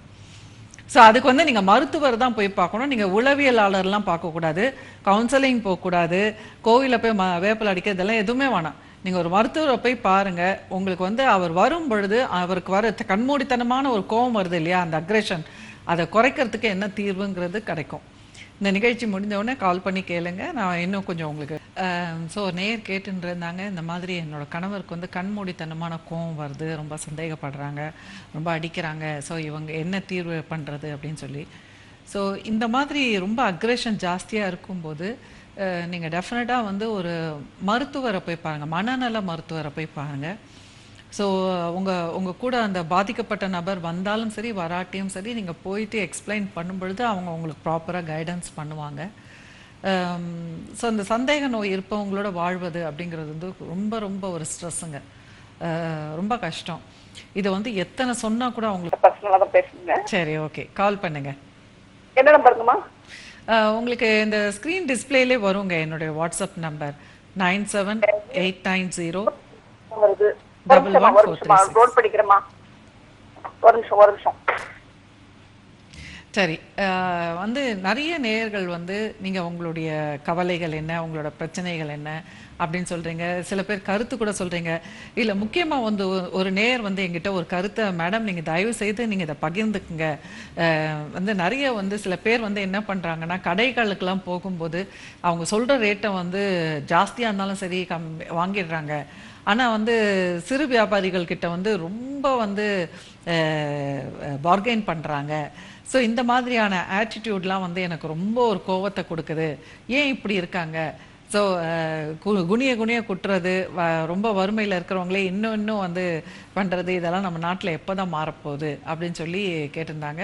ஸோ அதுக்கு வந்து நீங்கள் மருத்துவர் தான் போய் பார்க்கணும். நீங்கள் உளவியலாளர்லாம் பார்க்கக்கூடாது, கவுன்சிலிங் போகக்கூடாது, கோவிலில் போய் வேப்பில் அடிக்க இதெல்லாம் எதுவுமே வேணாம். நீங்கள் ஒரு மருத்துவரை போய் பாருங்கள். உங்களுக்கு வந்து அவர் வரும் பொழுது அவருக்கு வர கண்மூடித்தனமான ஒரு கோபம் வருது இல்லையா, அந்த அக்ரெஷன், அதை குறைக்கிறதுக்கு என்ன தீர்வுங்கிறது கிடைக்கும். இந்த நிகழ்ச்சி முடிஞ்சவுடனே கால் பண்ணி கேளுங்க, நான் இன்னும் கொஞ்சம் உங்களுக்கு. ஸோ நேர் கேட்டுன்னு இருந்தாங்க, இந்த மாதிரி என்னோட கணவருக்கு வந்து கண்மூடித்தனமான கோவம் வருது, ரொம்ப சந்தேகப்படுறாங்க, ரொம்ப அடிக்கிறாங்க, ஸோ இவங்க என்ன தீர்வு பண்ணுறது அப்படின்னு சொல்லி. ஸோ இந்த மாதிரி ரொம்ப அக்ரெஷன் ஜாஸ்தியாக இருக்கும்போது நீங்கள் டெஃபினட்டாக வந்து ஒரு மருத்துவரை போய் பாருங்கள், மனநல மருத்துவரை போய் பாருங்கள். ஸோ உங்கள் கூட அந்த பாதிக்கப்பட்ட நபர் வந்தாலும் சரி வராட்டியும் சரி நீங்கள் போயிட்டு எக்ஸ்பிளைன் பண்ணும் பொழுது அவங்க உங்களுக்கு ப்ராப்பராக கைடன்ஸ் பண்ணுவாங்க. ஸோ இந்த சந்தேக நோய் இருப்பவங்களோட வாழ்வது அப்படிங்கிறது வந்து ரொம்ப ரொம்ப ஒரு ஸ்ட்ரெஸ்ஸுங்க, ரொம்ப கஷ்டம். இதை வந்து எத்தனை சொன்னால் கூட அவங்களுக்கு பர்சனலாக தான் பேசுங்க. சரி, ஓகே, கால் பண்ணுங்க. என்ன நம்பருங்கம்மா? உங்களுக்கு இந்த ஸ்க்ரீன் டிஸ்பிளேலே வருங்க என்னுடைய வாட்ஸ்அப் நம்பர் 9789011436. நோட் பண்ணிக்கிறேம்மா. ஒரு நிமிஷம். சரி, வந்து நிறைய நேயர்கள் வந்து நீங்கள் உங்களுடைய கவலைகள் என்ன, உங்களோட பிரச்சனைகள் என்ன அப்படின்னு சொல்கிறீங்க. சில பேர் கருத்து கூட சொல்கிறீங்க. இல்லை, முக்கியமாக வந்து ஒரு நேயர் வந்து எங்கிட்ட ஒரு கருத்தை, மேடம் நீங்கள் தயவு செய்து நீங்கள் இதை பகிர்ந்துக்குங்க. வந்து நிறைய வந்து சில பேர் வந்து என்ன பண்ணுறாங்கன்னா, கடைகளுக்கெல்லாம் போகும்போது அவங்க சொல்கிற ரேட்டை வந்து ஜாஸ்தியாக இருந்தாலும் சரி வாங்கிடுறாங்க. ஆனால் வந்து சிறு வியாபாரிகள் கிட்ட வந்து ரொம்ப வந்து பார்கெயின் பண்ணுறாங்க. ஸோ இந்த மாதிரியான ஆட்டிடியூட்லாம் வந்து எனக்கு ரொம்ப ஒரு கோவத்தை கொடுக்குது. ஏன் இப்படி இருக்காங்க? ஸோ குனிய குட்டுறது, ரொம்ப வறுமையில் இருக்கிறவங்களே இன்னும் வந்து பண்ணுறது, இதெல்லாம் நம்ம நாட்டில் எப்போ தான் மாறப்போகுது அப்படின்னு சொல்லி கேட்டிருந்தாங்க.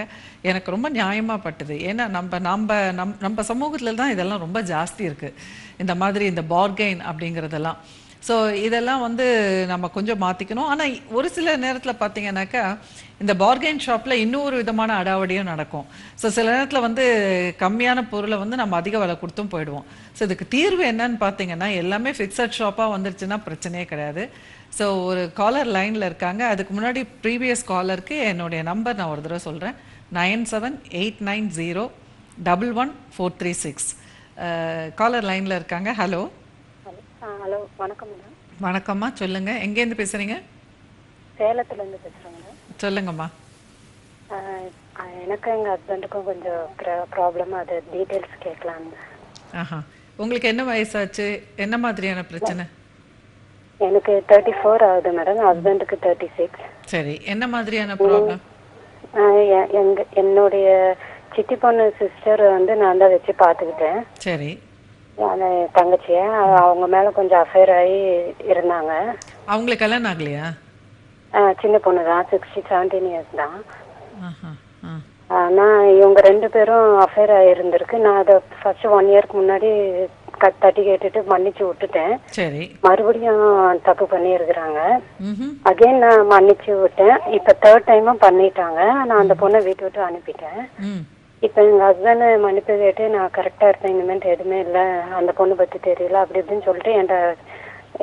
எனக்கு ரொம்ப நியாயமாக பட்டுது. ஏன்னா நம்ம சமூகத்தில் தான் இதெல்லாம் ரொம்ப ஜாஸ்தி இருக்குது, இந்த மாதிரி இந்த பார்கெயின் அப்படிங்கிறதெல்லாம். ஸோ இதெல்லாம் வந்து நம்ம கொஞ்சம் மாற்றிக்கணும். ஆனால் ஒரு சில நேரத்தில் பார்த்தீங்கன்னாக்கா இந்த பார்கெயின் ஷாப்பில் இன்னொரு விதமான அடாவடியும் நடக்கும். ஸோ சில நேரத்தில் வந்து கம்மியான பொருளை வந்து நம்ம அதிக விலை கொடுத்தும் போயிடுவோம். ஸோ இதுக்கு தீர்வு என்னன்னு பார்த்தீங்கன்னா, எல்லாமே ஃபிக்ஸட் ஷாப்பாக வந்துருச்சுன்னா பிரச்சனையே கிடையாது. ஸோ ஒரு காலர் லைனில் இருக்காங்க. அதுக்கு முன்னாடி ப்ரீவியஸ் காலருக்கு என்னுடைய நம்பர் நான் ஒரு தடவை சொல்கிறேன், 9789011436. காலர் லைனில் இருக்காங்க. ஹலோ. ஹலோ, வணக்கம் மேடம். வணக்கம்மா, சொல்லுங்க, எங்கேருந்து பேசுறீங்க? சேலத்துலேருந்து பேசுகிறேங்க. சொல்லுங்கம்மா. எனக்கு எங்கள் ஹஸ்பண்டுக்கும் கொஞ்சம் ப்ராப்ளம், அது டீட்டெயில்ஸ் கேட்கலான்னு. ஆஹா, உங்களுக்கு என்ன வயசாச்சு? என்ன மாதிரியான பிரச்சனை? எனக்கு 34 ஆகுது மேடம், ஹஸ்பண்டுக்கு 36. சரி, என்ன மாதிரியான ப்ராப்ளம்? என்னுடைய சித்தி பொண்ணு சிஸ்டர் வந்து நான் தான் வச்சு பார்த்துக்கிட்டேன். சரி. தங்கச்சிய அவங்க மேல கொஞ்சம் அஃபேர் ஆகி இருந்தாங்க. அவங்களுக்கு கல்யாணம் ஆகலையா? சின்ன பொண்ணு தான், 17 இயர்ஸ் தான். ஆனா இவங்க 2 பேரும் அஃபேர் ஆயிருந்திருக்கு. நான் அதை ஃபர்ஸ்ட் 1 இயர்க்கு முன்னாடி தட்டி கேட்டுட்டு மன்னிச்சு விட்டுட்டேன். சரி. மறுபடியும் தப்பு பண்ணி இருக்கிறாங்க. அகைன் நான் மன்னிச்சு விட்டேன். இப்ப 3rd டைமும் பண்ணிட்டாங்க. நான் அந்த பொண்ணை வீட்டு விட்டு அனுப்பிட்டேன். இப்ப எங்க ஹஸ்பண்ட் மன்னிப்பு கேட்டு நான் கரெக்டா இருப்பேன், இனிமேல் எதுவுமே இல்லை, அந்த பொண்ணு பத்தி தெரியல அப்படி இப்படின்னு சொல்லிட்டு என்கிட்ட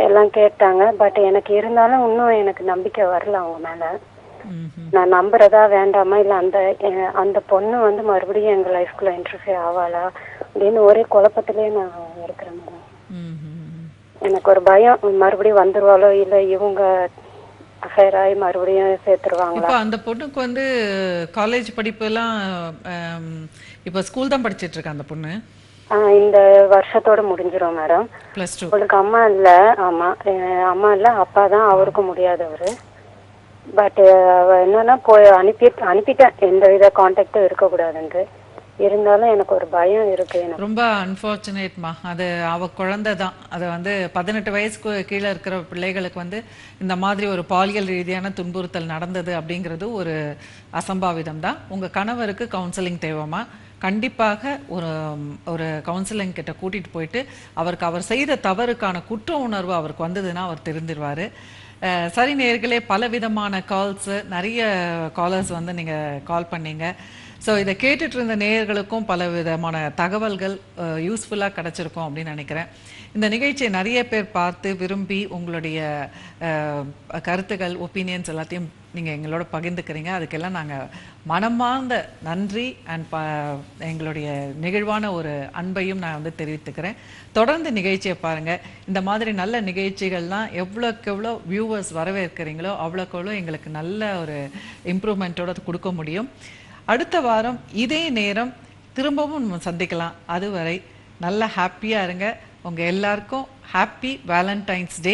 எல்லாம் கேட்டாங்க. பட் எனக்கு இருந்தாலும் இன்னும் எனக்கு நம்பிக்கை வரல அவங்க மேல. நான் நம்புறதா வேண்டாமா, இல்ல அந்த பொண்ணு வந்து மறுபடியும் எங்க லைஃப்குள்ள இன்டர்ஃபியர் ஆவாளா அப்படின்னு ஒரே குழப்பத்திலேயே நான் இருக்கிறேன் மேடம். எனக்கு ஒரு பயம், மறுபடியும் வந்துருவாளோ இல்ல இவங்க அஃபேர் ஆகி மறுபடியும் சேர்த்துருவாங்களா? இப்போ அந்த பொண்ணுக்கு வந்து காலேஜ் படிப்பு எல்லாம் இப்போ ஸ்கூல் தான் படிச்சிட்டு இருக்கா அந்த பொண்ணு. இந்த வருஷத்தோட முடிஞ்சிரும் மேடம். +2. அவளுக்கு அம்மா இல்ல. ஆமா, அம்மா இல்ல, அப்பா தான். அவருக்கு முடியாதவரு. பட் என்னன்னா போய் அனுப்பிட்டேன், எந்த வித கான்டாக்டும் இருக்கக்கூடாதுன்று. இருந்தாலும் எனக்கு ஒரு பயம் இருக்கு. எனக்கு ரொம்ப அன்ஃபார்ச்சுனேட்மா. அது அவ குழந்தை தான். அதை வந்து 18 வயசுக்கு கீழே இருக்கிற பிள்ளைகளுக்கு வந்து இந்த மாதிரி ஒரு பாலியல் ரீதியான துன்புறுத்தல் நடந்தது அப்படிங்கிறது ஒரு அசம்பாவிதம் தான். உங்கள் கணவருக்கு கவுன்சிலிங் தேவைமா? கண்டிப்பாக ஒரு கவுன்சிலிங் கிட்ட கூட்டிகிட்டு போயிட்டு அவருக்கு அவர் செய்த தவறுக்கான குற்ற உணர்வு அவருக்கு வந்ததுன்னா அவர் தெரிஞ்சிருவார். சரி நேயர்களே, பலவிதமான கால்ஸு, நிறைய காலர்ஸ் வந்து நீங்கள் கால் பண்ணீங்க. ஸோ இதை கேட்டுட்டு இருந்த நேயர்களுக்கும் பல விதமான தகவல்கள் யூஸ்ஃபுல்லாக கிடச்சிருக்கும் அப்படின்னு நினைக்கிறேன். இந்த நிகழ்ச்சியை நிறைய பேர் பார்த்து விரும்பி உங்களுடைய கருத்துக்கள், ஒப்பீனியன்ஸ் எல்லாத்தையும் நீங்கள் எங்களோட பகிர்ந்துக்கிறீங்க. அதுக்கெல்லாம் நாங்கள் மனமார்ந்த நன்றி அண்ட் எங்களுடைய நெகிழ்வான ஒரு அன்பையும் நான் வந்து தெரிவித்துக்கிறேன். தொடர்ந்து நிகழ்ச்சியை பாருங்கள். இந்த மாதிரி நல்ல நிகழ்ச்சிகள்லாம் எவ்வளோக்கு எவ்வளோ வியூவர்ஸ் வரவேற்கிறீங்களோ அவ்வளோக்கு எவ்வளோ எங்களுக்கு நல்ல ஒரு இம்ப்ரூவ்மெண்ட்டோட கொடுக்க முடியும். அடுத்த வாரம் இதே நேரம் திரும்பவும் நம்ம சந்திக்கலாம். அதுவரை நல்ல ஹாப்பியாக இருங்க. உங்கள் எல்லாருக்கும் ஹாப்பி வேலண்டைன்ஸ் டே.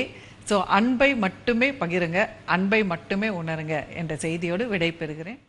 ஸோ அன்பை மட்டுமே பகிருங்க, அன்பை மட்டுமே உணருங்க என்ற செய்தியோடு விடை பெறுகிறேன்.